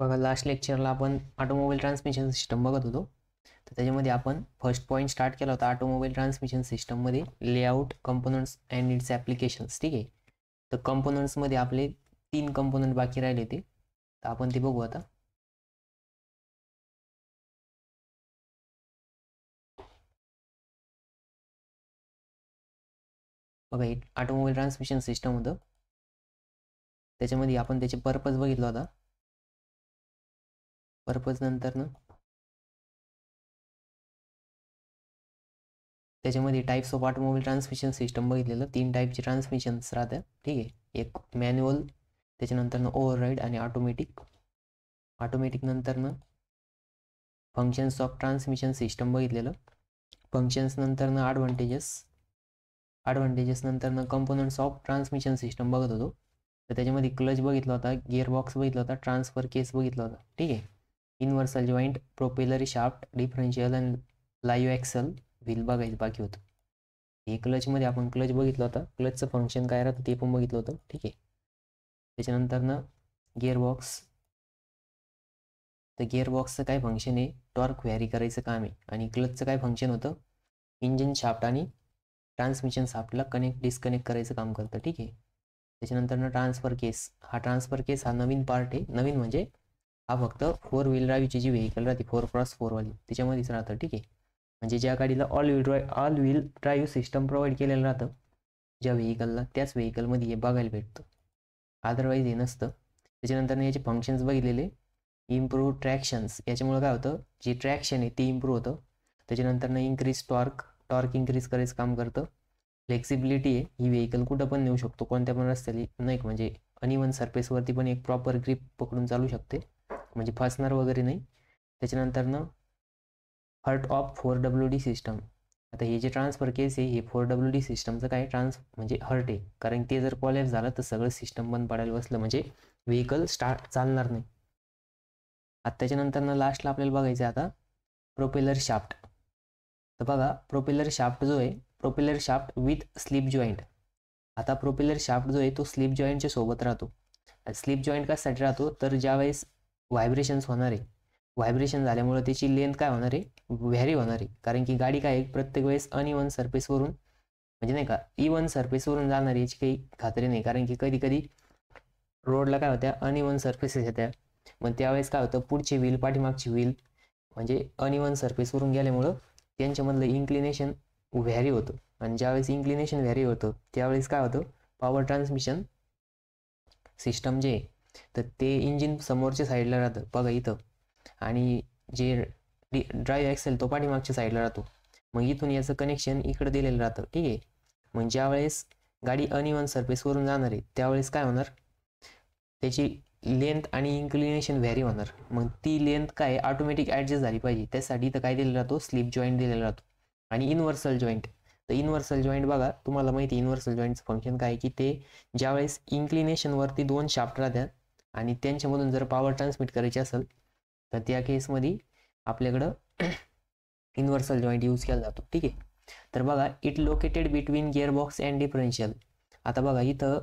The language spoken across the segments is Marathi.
बघा लास्ट लेक्चरला आपण ऑटोमोबाईल ट्रान्समिशन सिस्टम बघत होतो. तर त्याच्यामध्ये आपण फर्स्ट पॉईंट स्टार्ट केला होता ऑटोमोबाईल ट्रान्समिशन सिस्टममध्ये layout components and its applications. ठीक आहे. तर कंपोनंट्समध्ये आपले 3 कंपोनंट बाकी राहिले होते, तर आपण ते बघू आता. बघा हे ऑटोमोबाईल ट्रान्समिशन सिस्टम होतं. त्याच्यामध्ये आपण त्याचे पर्पज बघितला होता. पर्पज नंतर त्याच्यामध्ये types of automobile transmission system बघितलेलं. 3 टाईपचे ट्रान्समिशन्स राहतात. ठीक आहे. एक मॅन्युअल, त्याच्यानंतर ओव्हरराईड आणि ऑटोमॅटिक. ऑटोमॅटिक नंतर फंक्शन्स ऑफ ट्रान्समिशन सिस्टम बघितलेलं. फंक्शन्स नंतर ॲडव्हान्टेजेस नंतर कंपोनंट्स ऑफ ट्रान्समिशन सिस्टम बघत होतो. तर त्याच्यामध्ये क्लच बघितला होता, गिअरबॉक्स बघितला होता, ट्रान्सफर केस बघितला होता. ठीक आहे. Universal joint, propeller shaft, differential आणि लाईव्ह ॲक्सल व्हील बघायचं बाकी होतं. हे क्लचमध्ये आपण क्लच बघितला होता. क्लचचं फंक्शन काय राहतं ते पण बघितलं होतं. ठीक आहे. त्याच्यानंतर गिअरबॉक्स. तर गिअरबॉक्सचं काय फंक्शन आहे, टॉर्क व्हॅरी करायचं काम आहे. आणि क्लचचं काय फंक्शन होतं, इंजिन शाफ्ट आणि ट्रान्समिशन शाफ्टला डिस्कनेक्ट करायचं काम करतं. ठीक आहे. त्याच्यानंतर ट्रान्सफर केस. हा ट्रान्सफर केस हा नवीन पार्ट आहे. नवीन म्हणजे हा फक्त 4 व्हील ड्राईव्हची जी व्हेकल राहते 4x4 वाली त्याच्यामध्येच राहतं. ठीक आहे. म्हणजे ज्या गाडीला all wheel drive system provide केलेलं राहतं ज्या व्हेकलला, त्याच व्हेकलमध्ये हे बघायला भेटतं, अदरवाईज हे नसतं. त्याच्यानंतर याचे फंक्शन्स बघितलेले. इम्प्रूव्ह ट्रॅक्शन्स, याच्यामुळे काय होतं, जे ट्रॅक्शन आहे ते इम्प्रूव्ह होतं. त्याच्यानंतर इन्क्रीज टॉर्क इन्क्रीज करायचं काम करतं. फ्लेक्सिबिलिटी आहे, ही व्हेकल कुठं पण नेऊ शकतो, कोणत्या पण रस्त्याला नाही, म्हणजे अनइवन सरफेसवरती पण एक प्रॉपर ग्रिप पकडून चालू शकते, म्हणजे फसणार वगैरे नाही. त्याच्यानंतर हर्ट ऑफ 4WD सिस्टम. आता हे जे ट्रान्सफर केस आहे हे 4WD सिस्टमचं काय म्हणजे हर्ट आहे, कारण ते जर कॉलॅप्स झालं तर सगळं सिस्टम बंद पडायला बसलं, म्हणजे व्हेकल स्टार्ट चालणार नाही. आता त्याच्यानंतर लास्टला आपल्याला बघायचं आहे आता प्रोपेलर शाफ्ट. तर बघा प्रोपेलर शाफ्ट जो आहे, propeller shaft with slip joint. आता प्रोपेलर शाफ्ट जो आहे तो स्लिप जॉईंटच्या सोबत राहतो. स्लिप जॉईंट कशासाठी राहतो, तर ज्यावेळेस व्हायब्रेशन्स होणार आहे, व्हायब्रेशन झाल्यामुळे त्याची लेंथ काय होणार आहे, व्हॅरी होणार आहे. कारण की गाडी काय प्रत्येक वेळेस अनइवन सरफेसवरून, म्हणजे नाही का इवन सरफेसवरून जाणार याची काही खात्री नाही. कारण की कधी कधी रोडला काय होत्या अनइवन सरफेसेस येत्या, मग त्यावेळेस काय होतं, पुढची व्हील पाठीमागची व्हील म्हणजे अनइवन सरफेसवरून गेल्यामुळं त्यांच्यामधलं इन्क्लिनेशन व्हॅरी होतं. आणि ज्यावेळेस इन्क्लिनेशन व्हॅरी होतं त्यावेळेस काय होतं, पॉवर ट्रान्समिशन सिस्टम जे तर ते इंजिन समोरच्या साईडला राहतं बघा इथं, आणि जे ड्राईव्ह ॲक्सेल तो पाठीमागच्या साईडला राहतो. मग इथून याचं कनेक्शन इकडं दिलेलं राहतं. ठीक आहे. मग ज्यावेळेस गाडी अनइवन सरफेसवरून जाणार आहे त्यावेळेस काय होणार, त्याची लेंथ आणि इन्क्लिनेशन व्हॅरी होणार. मग ती लेंथ काय ऑटोमॅटिक ॲडजस्ट झाली पाहिजे, त्यासाठी तर काय दिलेला राहतो, स्लिप जॉईंट दिलेला राहतो. आणि युनिव्हर्सल जॉईंट. तर युनिव्हर्सल जॉईंट बघा तुम्हाला माहिती आहे युनिव्हर्सल जॉईंटचं फंक्शन काय, की ते ज्यावेळेस इन्क्लिनेशनवरती 2 शाफ्ट राहतात आणि त्यांच्यामधून जर पॉवर ट्रान्समिट करायची असेल तर त्या केसमध्ये आपल्याकडं युनिव्हर्सल जॉईंट यूज केला जातो. ठीक आहे. तर बघा it located between gearbox and differential. आता बघा इथं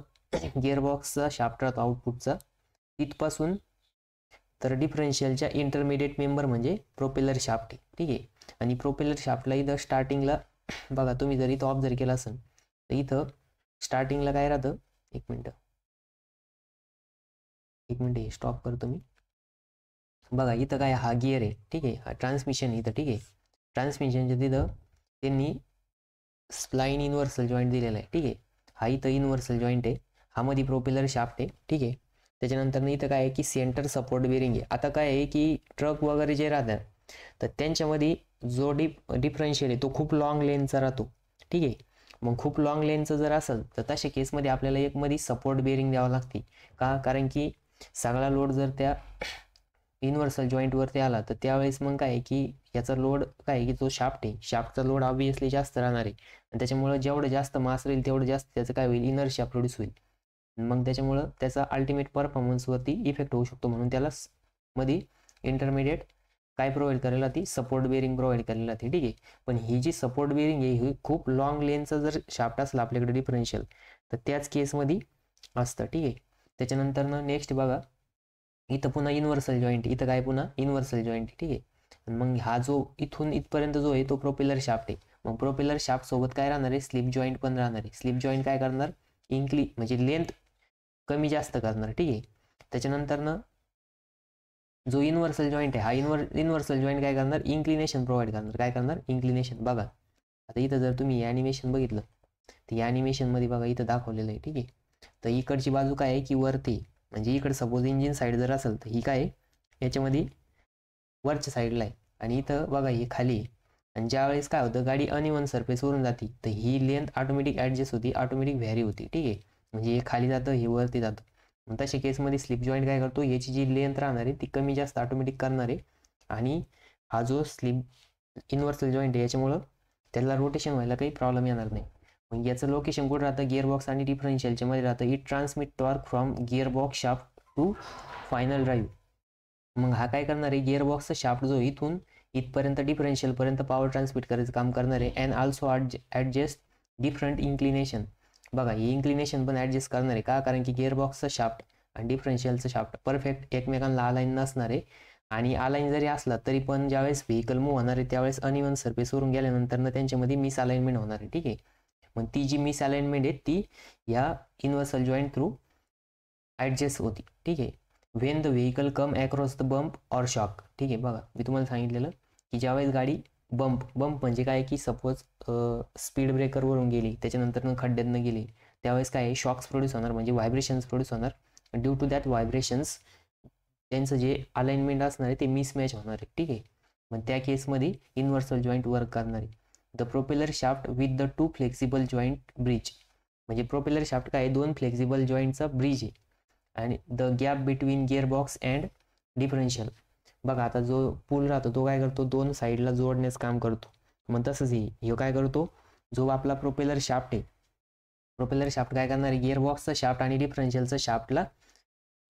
गिअरबॉक्सचा शाफ्ट राहतो आउटपुटचा, तिथपासून तर डिफरन्शियलच्या इंटरमिडिएट मेंबर म्हणजे प्रोपेलर शाफ्ट. ठीक आहे. आणि प्रोपेलर शाफ्टला इथं स्टार्टिंगला बघा, तुम्ही जर इथं ऑब्झर्व केला असेल तर इथं स्टार्टिंगला काय राहतं, एक मिनटं हे स्टॉप करतो मी. बघा इथं काय हा गिअर आहे. ठीक आहे. ट्रान्समिशन इथं. ठीक आहे. ट्रान्समिशनच्या तिथं त्यांनी स्प्लाइन युनिव्हर्सल जॉईंट दिलेला आहे. ठीक आहे. हा इथं युनिव्हर्सल जॉईंट आहे, हा मध्ये प्रोपेलर शाफ्ट आहे. ठीक आहे. त्याच्यानंतर इथं काय आहे की सेंटर सपोर्ट बेरिंग आहे. आता काय आहे की ट्रक वगैरे जे राहतात तर त्यांच्यामध्ये जो डिफरन्शियल आहे तो खूप लॉंग लेनचा राहतो. ठीक आहे. मग खूप लॉंग लेनचं जर असेल तर तशा केसमध्ये आपल्याला एक मध्ये सपोर्ट बेरिंग द्यावं लागते. का, कारण की सगळा लोड जर त्या युनिव्हर्सल जॉईंटवरती आला तर त्यावेळेस मग काय आहे की याचा लोड काय आहे की जो शाफ्ट आहे, शाफ्टचा लोड ऑब्विसली जास्त राहणार आहे. आणि त्याच्यामुळे जेवढं जास्त मास राहील तेवढं जास्त त्याचं काय होईल, इनर्शिया प्रोड्यूस होईल. मग त्याच्यामुळं त्याचा अल्टिमेट परफॉर्मन्सवरती इफेक्ट होऊ शकतो. म्हणून त्याला मध्ये इंटरमिडिएट काय प्रोव्हाइड करायला ती सपोर्ट बेरिंग प्रोव्हाइड करायला ती. ठीक आहे. पण ही जी सपोर्ट बेरिंग आहे ही खूप लॉंग लेनचं जर शाफ्ट असलं आपल्याकडे डिफरन्शियल तर त्याच केसमध्ये असतं. ठीक आहे. त्याच्यानंतर नेक्स्ट बघा इथं पुन्हा युनिव्हर्सल जॉईंट, इथं काय पुन्हा युनिव्हर्सल जॉईंट, ठीक आहे. आणि मग हा जो इथून इथपर्यंत जो आहे तो प्रोपेलर शाफ्ट आहे. मग प्रोपेलर शाफ्ट सोबत काय राहणार आहे, स्लिप जॉईंट पण राहणार आहे. स्लिप जॉईंट काय करणार, म्हणजे लेंथ कमी जास्त करणार, ठीक आहे. त्याच्यानंतर जो युनिव्हर्सल जॉईंट आहे, हा युनिव्हर्सल जॉईंट काय करणार, इन्क्लिनेशन प्रोव्हाइड करणार. काय करणार, इन्क्लिनेशन. बघा आता इथं जर तुम्ही ॲनिमेशन बघितलं तर या ॲनिमेशनमध्ये बघा इथं दाखवलेलं आहे, ठीक आहे. तर इकडची बाजू काय आहे की वरती, म्हणजे इकडं सपोज इंजिन साईड जर असेल तर ही काय आहे याच्यामध्ये वरच्या साईडला आहे, आणि इथं बघा ही खाली आहे. आणि ज्यावेळेस काय होतं, गाडी अनइवन सरफेसवरून जाते तर ही लेंथ ऑटोमॅटिक ॲडजस्ट होती, ऑटोमॅटिक व्हॅरी होती, ठीक आहे. म्हणजे हे खाली जातं, हे वरती जातं. मग तशा केसमध्ये स्लिप जॉईंट काय करतो, याची जी लेंथ राहणार आहे ती कमी जास्त ऑटोमॅटिक करणार आहे. आणि हा जो स्लिप युनिव्हर्सल जॉईंट आहे याच्यामुळं त्याला रोटेशन व्हायला काही प्रॉब्लेम येणार नाही. मग याचं लोकेशन कुठं राहतं, गिअरबॉक्स आणि डिफरन्शियलच्या मध्ये राहतं. It transmit torque from gearbox shaft to final drive. मग हा काय करणार आहे, गिअरबॉक्सचा शाफ्ट जो इथून इथपर्यंत डिफरन्शियलपर्यंत पॉवर ट्रान्समिट करायचं काम करणार आहे. And also adjust different inclination. बघा ही इन्क्लिनेशन पण ॲडजस्ट करणार आहे. का, कारण की गिअरबॉक्सचा शाफ्ट आणि डिफरन्शियलचं शाफ्ट परफेक्ट एकमेकांना अलाईन नसणार आहे. आणि अलाईन जरी असला तरी पण ज्यावेळेस व्हेकल मूव्ह होणार आहे त्यावेळेस अनइवन सरफेसवरून गेल्यानंतर त्यांच्यामध्ये मिस अलाइनमेंट होणार आहे, ठीक आहे. मग ती जी मिस अलाइनमेंट आहे ती या युनिव्हर्सल जॉईंट थ्रू ॲडजस्ट होती, ठीक आहे. When the vehicle come across the bump or shock, ठीक आहे. बघा मी तुम्हाला सांगितलेलं की ज्यावेळेस गाडी बम्प म्हणजे काय की सपोज स्पीड ब्रेकरवरून गेली, त्याच्यानंतर खड्ड्यातनं गेली, त्यावेळेस काय आहे, शॉक्स प्रोड्यूस होणार, म्हणजे व्हायब्रेशन्स प्रोड्यूस होणार. ड्यू टू दॅट व्हायब्रेशन्स त्यांचं जे अलाइनमेंट असणार आहे ते मिसमॅच होणार आहे, ठीक आहे. मग त्या केसमध्ये युनिव्हर्सल जॉईंट वर्क करणार आहे. The propeller shaft with the two flexible joint bridge, म्हणजे प्रोपेलर शाफ्ट काय आहे, दोन फ्लेक्सिबल जॉईंटचा ब्रिज आहे. आणि the gap between gearbox and differential. बघा आता जो पूल राहतो तो काय करतो, दोन साईडला जोडण्याचं काम करतो. मग तसंच हे काय करतो, जो आपला प्रोपेलर शाफ्ट आहे, प्रोपेलर शाफ्ट काय करणार आहे, गिअरबॉक्सचा शाफ्ट आणि डिफरन्शियलचा शाफ्टला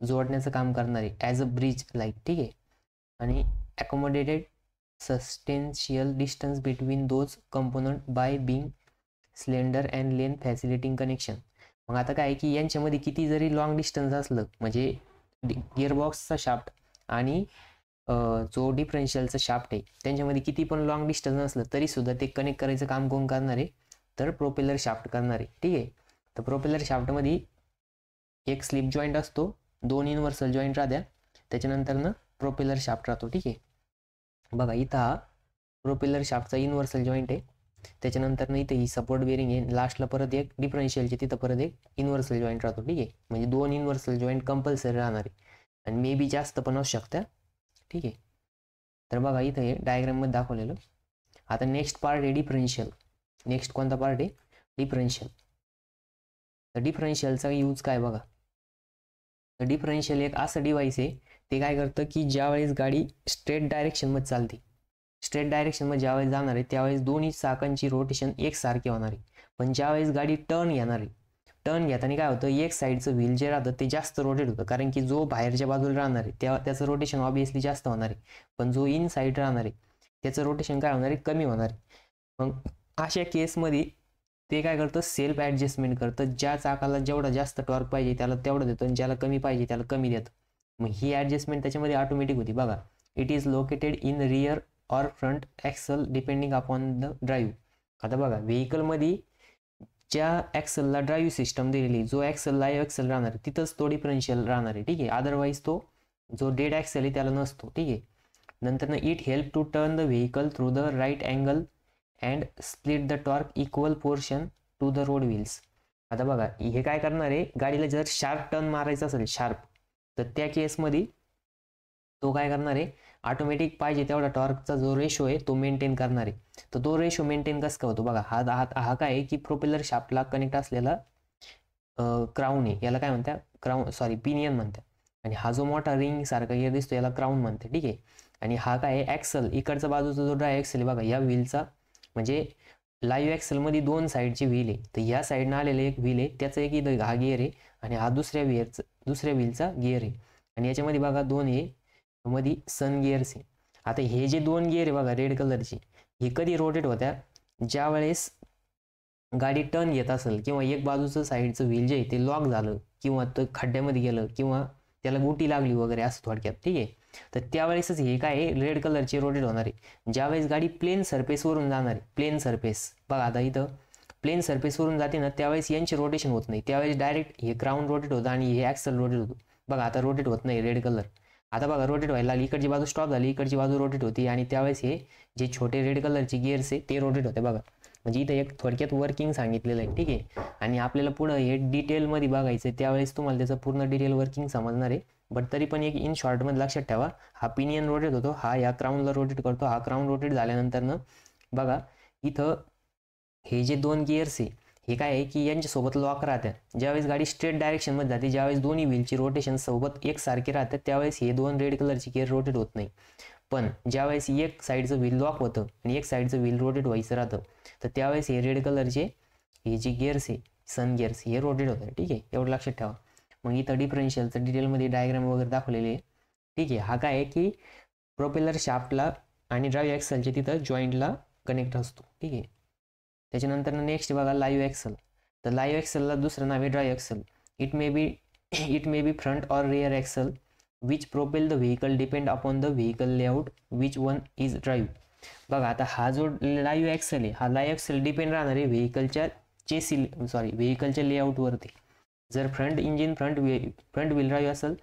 जोडण्याचं काम करणार आहे ॲज अ ब्रिज लाईक, ठीक आहे. आणि accommodated substantial distance between those component by being slender and lean facilitating connection. मग आता काय की यांच्यामध्ये किती जरी लॉंग डिस्टन्स असलं, म्हणजे गिअरबॉक्सचा शाफ्ट आणि जो डिफरन्शियलचा शाफ्ट आहे त्यांच्यामध्ये किती पण लॉंग डिस्टन्स असलं तरी सुद्धा ते कनेक्ट करायचं काम कोण करणार आहे, तर प्रोपेलर शाफ्ट करणार आहे, ठीक आहे. तर प्रोपेलर शाफ्टमध्ये एक स्लिप जॉईंट असतो, दोन युनिव्हर्सल जॉईंट राहत्या, त्याच्यानंतर प्रोपेलर शाफ्ट राहतो, ठीक आहे. बघा इथं हा प्रोपेलर शाफ्टचा युनिव्हर्सल जॉईंट आहे, त्याच्यानंतर इथे ही सपोर्ट बेरिंग आहे, लास्टला परत एक डिफरन्शियलचे तिथं परत एक युनिव्हर्सल जॉईंट राहतो, ठीक आहे. म्हणजे दोन युनिव्हर्सल जॉईंट कंपल्सरी राहणार आहे, आणि मे बी जास्त पण असू शकतं, ठीक आहे. तर बघा इथं हे डायग्राममध्ये दाखवलेलं. आता नेक्स्ट पार्ट आहे डिफरन्शियल. नेक्स्ट कोणता पार्ट आहे, डिफरन्शियल. तर डिफरन्शियलचा यूज काय बघा. तर डिफरन्शियल एक असं डिव्हाइस आहे, ते काय करतं की ज्यावेळेस गाडी स्ट्रेट डायरेक्शनमध्ये चालते, स्ट्रेट डायरेक्शनमध्ये ज्यावेळेस जाणार आहे त्यावेळेस दोन्ही चाकांची रोटेशन एकसारखे होणार आहे. पण ज्यावेळेस गाडी टर्न घेणार आहे, टर्न घेताना काय होतं, एक साईडचं व्हील जे राहतं ते जास्त रोटेट होतं, कारण की जो बाहेरच्या बाजूला राहणार आहे त्याचं रोटेशन ऑब्विसली जास्त होणार आहे. पण जो इन साईड राहणार आहे त्याचं रोटेशन काय होणार आहे, कमी होणार आहे. मग अशा केसमध्ये ते काय करतं, सेल्फ ॲडजस्टमेंट करतं. ज्या चाकाला जेवढा जास्त टॉर्क पाहिजे त्याला तेवढं देतं, आणि ज्याला कमी पाहिजे त्याला कमी देतं. मग ही ॲडजस्टमेंट त्याच्यामध्ये ऑटोमॅटिक होती. बघा it is located in rear or front axle depending upon the drive. आता बघा व्हेकलमध्ये ज्या ॲक्सलला ड्राईव्ह सिस्टम दिलेली, जो ॲक्सल लाईव्ह ॲक्सल राहणार आहे तिथंच तो डिफरन्शियल राहणार आहे, ठीक आहे. अदरवाईज तो जो डेड ॲक्सल आहे त्याला नसतो, ठीक आहे. नंतर it help to turn the vehicle through the right angle and split the torque equal portion to the road wheels. आता बघा हे काय करणार आहे, गाडीला जर शार्प टर्न मारायचा असेल शार्प, तर त्या केसमध्ये तो काय करणार आहे, ऑटोमॅटिक पाहिजे तेवढा टॉर्कचा जो रेशो आहे तो मेंटेन करणार आहे. तर तो रेशो मेंटेन कसं काय होतो बघा, हा काय आहे की प्रोपेलर शाफ्टला कनेक्ट असलेला क्राऊन आहे, याला काय म्हणतात, पिनियन म्हणतात. आणि हा जो मोठा रिंग सारखा गिअर दिसतो याला क्राऊन म्हणते, ठीक आहे. आणि हा काय आहे, ॲक्सल, इकडचा बाजूचा जो ड्राय ॲक्सल आहे बघा, या व्हीलचा म्हणजे लाईव्ह ॲक्सलमध्ये दोन साईडची व्हील आहे, तर ह्या साईडनं आलेलं एक व्हील आहे, त्याचं एक इथं हा गिअर आहे, आणि हा दुसऱ्या व्हीलचा गिअर आहे. आणि याच्यामध्ये बघा दोन आहे मध्ये सन गिअर्स आहे. आता हे जे दोन गिअर आहे बघा रेड कलरचे, हे कधी रोटेट होत्या, ज्या वेळेस गाडी टर्न घेत असेल, किंवा एक बाजूचं साईडचं व्हील जे आहे ते लॉक झालं, किंवा तो खड्ड्यामध्ये गेलं, किंवा त्याला गुटी लागली वगैरे असं थोडक्यात, ठीक आहे. तर त्यावेळेसच हे काय आहे, रेड कलरचे रोटेट होणार आहे. ज्यावेळेस गाडी प्लेन सरफेसवरून जाणार आहे, प्लेन सरफेस बघा आता इथं प्लेन सरफेसवरून जाते ना, त्यावेळेस यांचे रोटेशन होत नाही. त्यावेळेस डायरेक्ट हे क्राऊन रोटेट होतं आणि हे ॲक्सल रोटेट होतं. बघा आता रोटेट होत नाही रेड कलर. आता बघा रोटेट व्हायला लागली, इकडची बाजू स्टॉप झाली, इकडची बाजू रोटेट होती आणि त्यावेळेस हे जे छोटे रेड कलरचे गिअर्स आहे ते रोटेट होते बघा. म्हणजे इथं एक थोडक्यात वर्किंग सांगितलेलं आहे, ठीक आहे. आणि आपल्याला पुढं हे डिटेलमध्ये बघायचं आहे, त्यावेळेस तुम्हाला त्याचं पूर्ण डिटेल वर्किंग समजणार आहे. बट तरी पण एक इन शॉर्टमध्ये लक्षात ठेवा, हा पिनियन रोटेट होतो, हा या क्राऊनला रोटेट करतो. हा क्राऊन रोटेट झाल्यानंतर बघा इथं हे जे दोन गिअर्स आहे हे काय आहे की यांच्यासोबत लॉक राहतात. ज्यावेळेस गाडी स्ट्रेट डायरेक्शनमध्ये जाते, ज्यावेळेस दोन्ही व्हीलची रोटेशन सोबत एकसारखे राहतात, त्यावेळेस हे दोन रेड कलरचे गिअर रोटेट होत नाही. पण ज्यावेळेस एक साईडचं व्हील लॉक होतं आणि एक साईडचं व्हील रोटेट व्हायचं राहतं, तर त्यावेळेस हे रेड कलरचे हे जे गिअर्स आहे सन गिअर्स हे रोटेट होतात, ठीक आहे. एवढं लक्षात ठेवा. मग इथं डिफरन्शियलचं डिटेलमध्ये डायग्राम वगैरे दाखवलेले आहे, ठीक आहे. हा काय आहे की प्रोपेलर शाफ्टला आणि ड्राईव्ह ॲक्सलचे तिथं जॉईंटला कनेक्ट असतो, ठीक आहे. त्याच्यानंतर नेक्स्ट बघा लाईव्ह ॲक्सल. तर लाईव्ह ॲक्सलला दुसरं नाव आहे drive axle. It may be front or rear axle which propel the vehicle depend upon the vehicle layout which one is drive. बघा आता हा जो लाईव्ह ॲक्सल आहे, हा लाईव्ह ॲक्सल डिपेंड राहणार आहे व्हेकलच्या लेआउटवरती. जर फ्रंट व्हील ड्राईव्ह असेल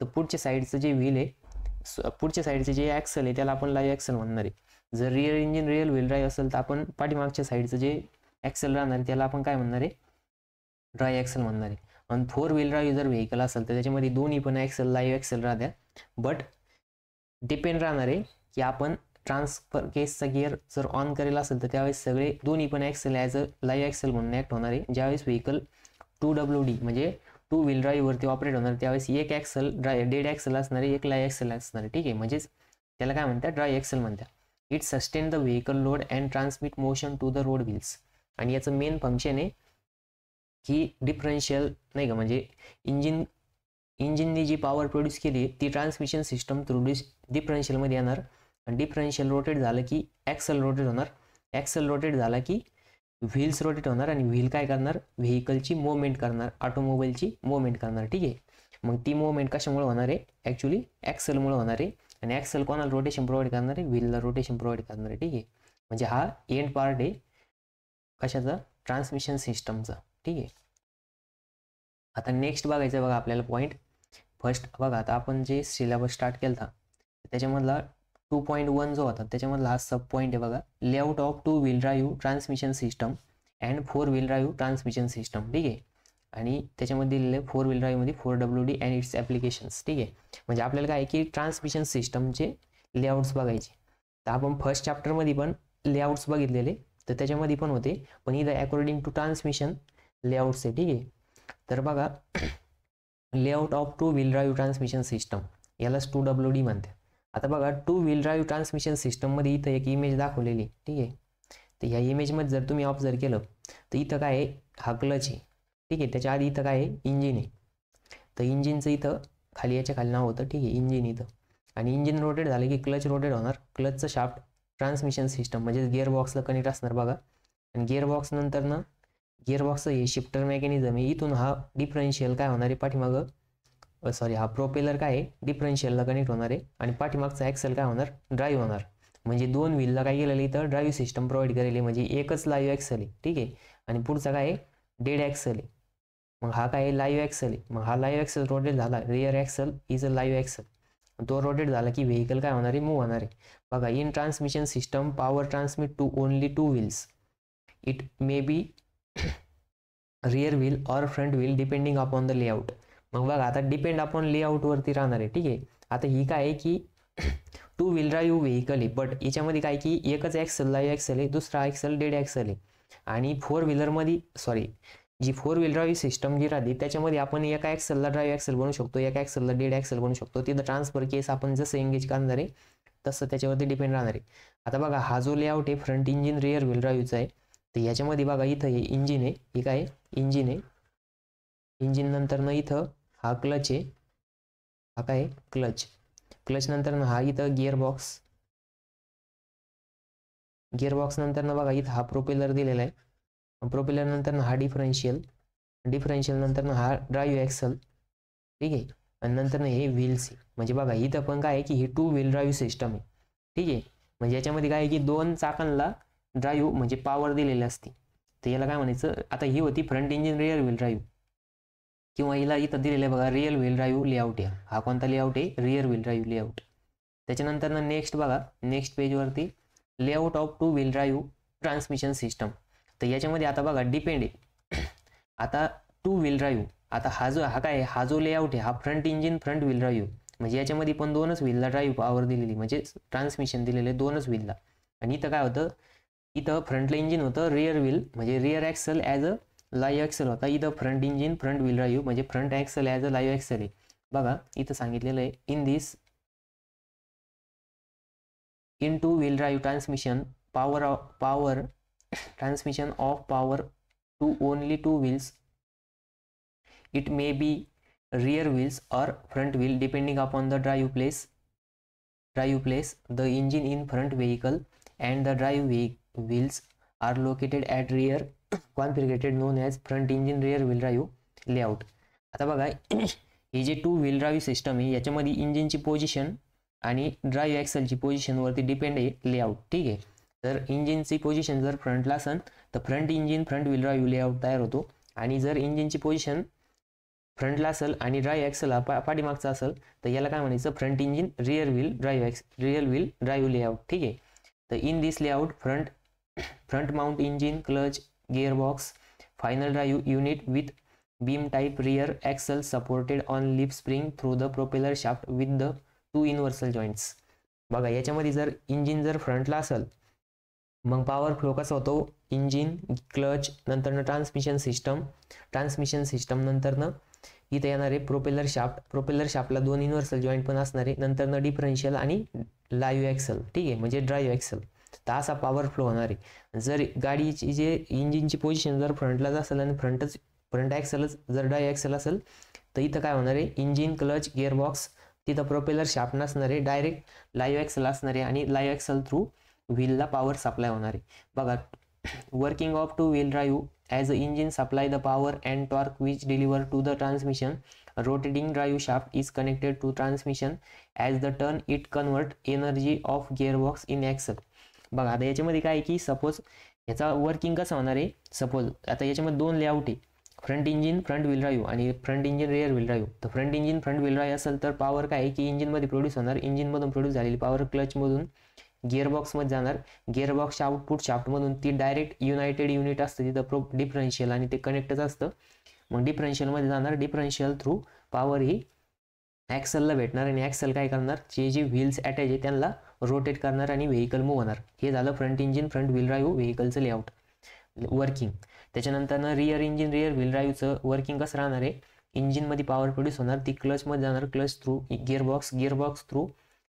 तर पुढच्या साईडचं जे व्हील आहे, पुढच्या साईडचं जे ॲक्सल आहे त्याला आपण लाईव्ह ॲक्सल म्हणणार आहे. जर रिअर व्हील ड्राईव्ह असेल तर आपण पाठीमागच्या साईडचं जे ॲक्सल राहणार आहे त्याला आपण काय म्हणणार आहे, ड्राईव्ह ॲक्सल म्हणणार आहे. आणि 4 व्हील ड्राईव्ह जर व्हेकल असेल तर त्याच्यामध्ये दोन्ही पण ॲक्सल लाईव्ह ॲक्सल राहत्या. बट डिपेंड राहणार आहे की आपण ट्रान्सफर केसचा गिअर जर ऑन करेल असेल तर त्यावेळेस सगळे दोन्ही पण axle as a live axle म्हणून ॲक्ट होणार आहे. ज्यावेळेस व्हेकल 2WD म्हणजे 2 व्हील ड्राईव्हवरती ऑपरेट होणार, त्यावेळेस एक ॲक्सल डेड ॲक्सल असणार आहे, एक लाईव्ह ॲक्सल असणार आहे, ठीक आहे. म्हणजेच त्याला काय म्हणतात, ड्राईव्ह ॲक्सल म्हणतात. It sustain the vehicle load and transmit motion to the road wheels. आणि याचं मेन फंक्शन आहे की डिफरन्शियल नाही का, म्हणजे इंजिनने जी पॉवर प्रोड्यूस केली ती ट्रान्समिशन सिस्टम थ्रू डिफरन्शियलमध्ये येणार. आणि डिफरन्शियल रोटेट झालं की ॲक्सल रोटेट होणार, ॲक्सल रोटेट झाला की व्हील्स रोटेट होणार आणि व्हील काय करणार, व्हेकलची मूवमेंट करणार, ऑटोमोबाईलची मूवमेंट करणार, ठीक आहे. मग ती मूवमेंट कशामुळे होणार आहे, ॲक्च्युली ॲक्सलमुळे होणार आहे. आणि ॲक्सल कोणाला रोटेशन प्रोव्हाइड करणार आहे, व्हीलला रोटेशन प्रोव्हाइड करणार आहे, ठीक आहे. म्हणजे हा एंड पार्ट आहे कशाचा, ट्रान्समिशन सिस्टमचा, ठीक आहे. आता नेक्स्ट बघायचं बघा आपल्याला पॉईंट. फर्स्ट बघा आता आपण जे सिलेबस स्टार्ट केला होता त्याच्यामधला 2.1 जो होता त्याच्यामधला हा सब पॉईंट आहे बघा, layout of 2 wheel drive transmission system and 4 wheel drive transmission system, ठीक आहे. आणि त्याच्यामध्ये दिलेलं 4 व्हील ड्राईव्हमध्ये 4WD अँड इट्स ॲप्लिकेशन्स, ठीक आहे. म्हणजे आपल्याला काय आहे की ट्रान्समिशन सिस्टमचे लेआउट्स बघायचे. तर आपण फर्स्ट चॅप्टरमध्ये पण लेआउट्स बघितलेले, तर त्याच्यामध्ये पण होते, पण इथं अकॉर्डिंग टू ट्रान्समिशन लेआउट्स आहे, ठीक आहे. तर बघा layout of 2 wheel drive transmission system, यालाच 2WD म्हणते. आता बघा 2 व्हील ड्राईव्ह ट्रान्समिशन सिस्टममध्ये इथं एक इमेज दाखवलेली, ठीक आहे. तर ह्या इमेजमध्ये जर तुम्ही ऑब्झर्व केलं तर इथं काय आहे, हा क्लच आहे, ठीक आहे. त्याच्या आधी इथं काय आहे, इंजिन आहे. तर इंजिनचं इथं खाली याच्या खाली नाव होतं, ठीक आहे, इंजिन इथं. आणि इंजिन रोटेट झालं की क्लच रोटेट होणार, क्लचचं शाफ्ट ट्रान्समिशन सिस्टम म्हणजे गिअरबॉक्सला कनेक्ट असणार बघा. आणि गिअरबॉक्स नंतरनं गिअरबॉक्सचं हे शिफ्टर मेकॅनिझम आहे, इथून हा डिफरन्शियल काय होणार आहे पाठीमागं, हा प्रोपेलर काय आहे डिफरन्शियलला कनेक्ट होणार आहे आणि पाठीमागचा ॲक्सल काय होणार, ड्राईव्ह होणार. म्हणजे 2 व्हीलला काय केलेलं इथं ड्राईव्ह सिस्टम प्रोव्हाइड केलेली, म्हणजे एकच लाईव्ह ॲक्सल आहे, ठीक आहे. आणि पुढचा काय आहे, डेड ॲक्सल आहे. मग हा काय आहे, लाईव्ह ॲक्सल आहे. मग हा लाईव्ह ॲक्सल रोटेट झाला, rear axle is a live axle. तो रोटेट झाला की व्हेकल काय होणार आहे, मूव्ह होणार आहे. बघा in transmission system power transmit to only 2 wheels. It may be rear wheel or front wheel depending upon the layout. मग बघा आता डिपेंड अपॉन लेआउटवरती राहणार आहे, ठीक आहे. आता ही काय आहे की 2 व्हील ड्राईव्ह व्हेकल आहे, बट याच्यामध्ये काय की एकच ॲक्सल लाईव्ह ॲक्सल आहे, दुसरा ॲक्सल डेड ॲक्सल आहे. आणि 4 व्हीलरमध्ये जी 4 व्हील ड्राईव्ह सिस्टम जी राहते त्याच्यामध्ये आपण एका ॲक्सलला ड्राईव्ह ॲक्सल बनवू शकतो, एका ॲक्सलला डेड ॲक्सल बनवू शकतो. तिथं ट्रान्सफर केस आपण जसं एंगेज करणार आहे तसं त्याच्यावरती डिपेंड राहणार आहे. आता बघा हा जो लेआउट आहे फ्रंट इंजिन रिअर व्हील ड्राईव्हचा आहे. तर याच्यामध्ये बघा इथं हे इंजिन आहे, हे काय इंजिन आहे. इंजिन नंतर इथं हा क्लच आहे, हा काय क्लच नंतर हा इथं गिअरबॉक्स नंतर बघा इथं हा प्रोपेलर दिलेला आहे. प्रोपेलर नंतर हा डिफरन्शियल नंतर हा ड्राईव्ह ॲक्सल, ठीक आहे. आणि नंतर हे व्हील्स. म्हणजे बघा इथं पण काय आहे की ही 2 व्हील ड्राईव्ह सिस्टम आहे, ठीक आहे. म्हणजे याच्यामध्ये काय आहे की 2 चाकांना ड्राईव्ह म्हणजे पॉवर दिलेली असते. तर याला काय म्हणायचं, आता ही होती front engine rear wheel drive, किंवा हिला इथं दिलेलं आहे बघा रिअल व्हील ड्राईव्ह लेआउट आहे. हा कोणता लेआउट आहे, रिअर व्हील ड्राईव्ह लेआउट. त्याच्यानंतर नेक्स्ट बघा, नेक्स्ट पेजवरती layout of 2 wheel drive transmission system. तर याच्यामध्ये आता बघा डिपेंड आहे आता 2 व्हील ड्राईव्ह. आता हा जो लेआउट आहे हा front engine front wheel drive, म्हणजे याच्यामध्ये पण 2च व्हीलला ड्राईव्ह पॉवर दिलेली, म्हणजे ट्रान्समिशन दिलेले 2च व्हीलला. आणि इथं काय होतं, इथं फ्रंटला इंजिन होतं रिअर व्हील म्हणजे rear axle as a live axle होता. इथं front engine front wheel drive म्हणजे front axle as a live axle आहे. बघा इथं सांगितलेलं आहे in 2 wheel drive transmission power transmission of power to only 2 wheels. It may be rear wheels or front wheel depending upon the drive place. The engine in front vehicle and the drive wheels are located at rear configured known as front engine rear wheel drive layout. आता बघा ही जे 2 व्हील ड्राईव्ह सिस्टम आहे याच्यामध्ये इंजिनची पोझिशन आणि ड्राईव्ह ॲक्सलची पोझिशनवरती डिपेंड आहे लेआउट, ठीक आहे. तर इंजिनची पोझिशन जर फ्रंटला असेल तर front engine front wheel drive layout तयार होतो. आणि जर इंजिनची पोझिशन फ्रंटला असेल आणि ड्राईव्ह ॲक्सल पाठीमागचा असेल तर याला काय म्हणायचं, front engine rear wheel drive layout, ठीक आहे. तर in this layout front mount engine clutch gearbox final drive unit with beam type rear axle supported on leaf spring through the propeller shaft with the 2 universal joints. बघा याच्यामध्ये जर इंजिन जर फ्रंटला असेल मग पॉवर फ्लो कसा होतो, इंजिन क्लच नंतरनं ट्रान्समिशन सिस्टम नंतरनं इथे येणार आहे प्रोपेलर शाफ्टला 2 युनिव्हर्सल जॉईंट पण असणार आहे, नंतरनं डिफरन्शियल आणि लाईव्ह ॲक्सल, ठीक आहे, म्हणजे ड्राईव्ह ॲक्सल. तर असा पॉवर फ्लो होणार आहे. जर गाडीची जे इंजिनची पोझिशन जर फ्रंटलाच असेल आणि फ्रंट ॲक्सलच जर ड्राईव्ह ॲक्सल असेल तर इथं काय होणार आहे, इंजिन क्लच गिअरबॉक्स तिथं प्रोपेलर शाफ्ट नसणार आहे, डायरेक्ट लाईव्ह ॲक्सल असणार आहे आणि लाईव्ह ॲक्सल थ्रू व्हीलला पॉवर सप्लाय होणार आहे. बघा working of 2 wheel drive as a engine supply the power and torque which deliver to the transmission. Rotating drive shaft is connected to transmission as the turn it convert energy of gearbox in axle. बघा आता याच्यामध्ये काय आहे की सपोज याचा वर्किंग कसं होणार आहे, सपोज आता याच्यामध्ये 2 लेआउट आहे, front engine front wheel drive आणि front engine rear wheel drive. तर front engine front wheel drive असेल तर पॉवर काय आहे की इंजिनमध्ये प्रोड्यूस होणार, इंजिनमधून प्रोड्यूस झालेली पॉवर क्लचमधून गिअरबॉक्समध्ये जाणार, गिअरबॉक्सच्या आउटपुट शाफ्टमधून ती डायरेक्ट युनायटेड युनिट असतं तिथं डिफरन्शियल आणि ते कनेक्टच असतं. मग डिफरन्शियलमध्ये जाणार, डिफरन्शियल थ्रू पॉवर ही ॲक्सलला भेटणार आणि ॲक्सल काय करणार, जे व्हील्स अटॅच आहे त्यांना रोटेट करणार आणि व्हेकल मूव्ह होणार. हे झालं front engine front wheel drive व्हेकलचं लेआउट वर्किंग. त्याच्यानंतर रिअर इंजिन रिअर व्हील ड्राईव्हचं वर्किंग कसं राहणार आहे, इंजिनमध्ये पॉवर प्रोड्यूस होणार, ती क्लचमध्ये जाणार, क्लच थ्रू गिअरबॉक्स थ्रू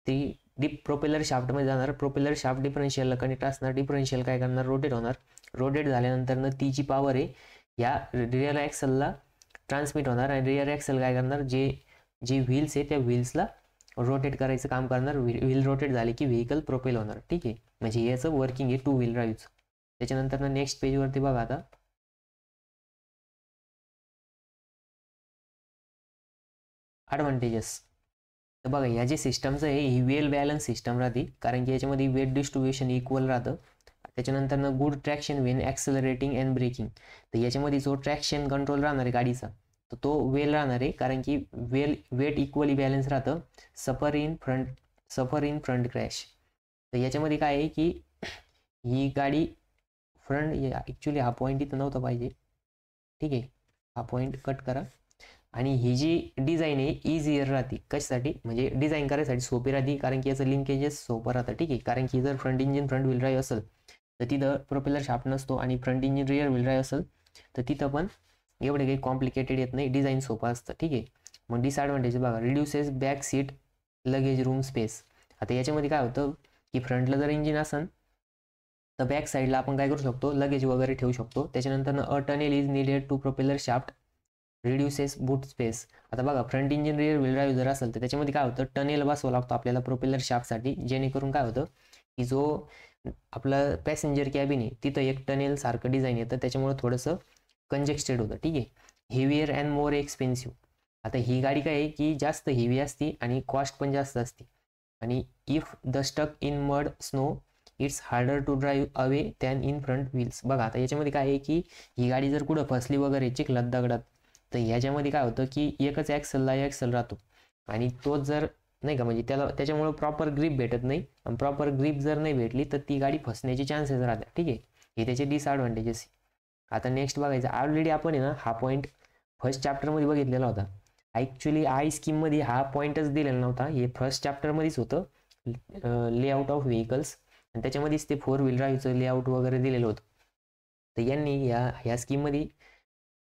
ती प्रोपेलर शाफ्टमध्ये जाणार, प्रोपेलर शाफ्ट डिफरन्शियलला कनेक्ट असणार, डिफरन्शियल काय करणार, रोटेट होणार, रोटेट झाल्यानंतर ती जी पॉवर आहे या रिअर ॲक्सलला ट्रान्समिट होणार आणि रिअर ॲक्सल काय करणार, जे व्हील्स आहे त्या व्हील्सला रोटेट करायचं काम करणार. व्हील रोटेट झाले की व्हेकल प्रोपेल होणार, ठीक आहे. म्हणजे याचं वर्किंग आहे 2 व्हील ड्राईव्हचं. त्याच्यानंतर नेक्स्ट पेजवरती बघा आता ॲडव्हान्टेजेस. तर बघा या जे सिस्टमचं आहे ही वेल बॅलन्स सिस्टम राहते, कारण की याच्यामध्ये वेट डिस्ट्रीब्युशन इक्वल राहतं. त्याच्यानंतर good traction when accelerating and braking. तर याच्यामध्ये जो ट्रॅक्शन कंट्रोल राहणार आहे गाडीचा तर तो वेल राहणार आहे, कारण की वेट इक्वली बॅलन्स राहतं. सफर इन फ्रंट क्रॅश. तर याच्यामध्ये काय आहे की ही गाडी फ्रंट, ॲक्च्युली हा पॉईंट इथं नव्हता पाहिजे, ठीक आहे, हा पॉईंट कट करा. आणि ही जी डिझाईन आहे इझियर राहते, कशासाठी, म्हणजे डिझाईन करायसाठी सोपी राहते, कारण की याचं लिंकेजेस सोपं राहतं, ठीक आहे. कारण की जर front engine front wheel drive असेल तर तिथं प्रोपेलर शाफ्ट नसतो आणि front engine rear wheel drive असेल तर तिथं पण एवढे काही कॉम्प्लिकेटेड येत नाही, डिझाईन सोपं असतं, ठीक आहे. मग डिसॲडव्हान्टेज बघा, reduces back seat luggage room space. आता याच्यामध्ये काय होतं की फ्रंटला जर इंजिन असेल तर बॅक साईडला आपण काय करू शकतो, लगेज वगैरे ठेवू शकतो. त्याच्यानंतर a tunnel is needed to propeller shaft reduces boot space. आता बघा front engine rear wheel drive जर असेल तर त्याच्यामध्ये काय होतं, टनेल बसवावं लागतो आपल्याला प्रोपेलर शाफ्टसाठी, जेणेकरून काय होतं की जो आपला पॅसेंजर कॅबिन आहे तिथं एक टनेल सारखं डिझाईन येतं, त्याच्यामुळे थोडंसं कंजेस्टेड होतं, ठीक आहे. Heavier and more expensive. आता ही गाडी काय आहे की जास्त हेवी असते आणि कॉस्ट पण जास्त असते. आणि if the stuck in mud snow it's harder to drive away than in front wheels. बघा आता याच्यामध्ये काय आहे की ही गाडी जर कुठं फसली वगैरे चिखलात दगडात, तर ह्याच्यामध्ये काय होतं की एकच ॲक्सल राहतो आणि तोच जर नाही का म्हणजे त्याच्यामुळं प्रॉपर ग्रीप भेटत नाही, आणि प्रॉपर ग्रीप जर नाही भेटली तर ती गाडी फसण्याची चान्सेस राहतात. ठीक आहे, हे त्याचे डिसएडव्हान्टेजेस. आता नेक्स्ट बघायचं, ऑलरेडी आपण आहे ना हा पॉईंट फर्स्ट चॅप्टरमध्ये बघितलेला होता. ॲक्च्युली आय स्कीममध्ये हा पॉईंटच दिलेला नव्हता, हे फर्स्ट चॅप्टरमध्येच होतं, लेआउट ऑफ व्हेकल्स, आणि त्याच्यामध्येच ते 4 व्हील ड्राईव्हचं लेआउट वगैरे दिलेलं होतं. तर यांनी ह्या स्कीममध्ये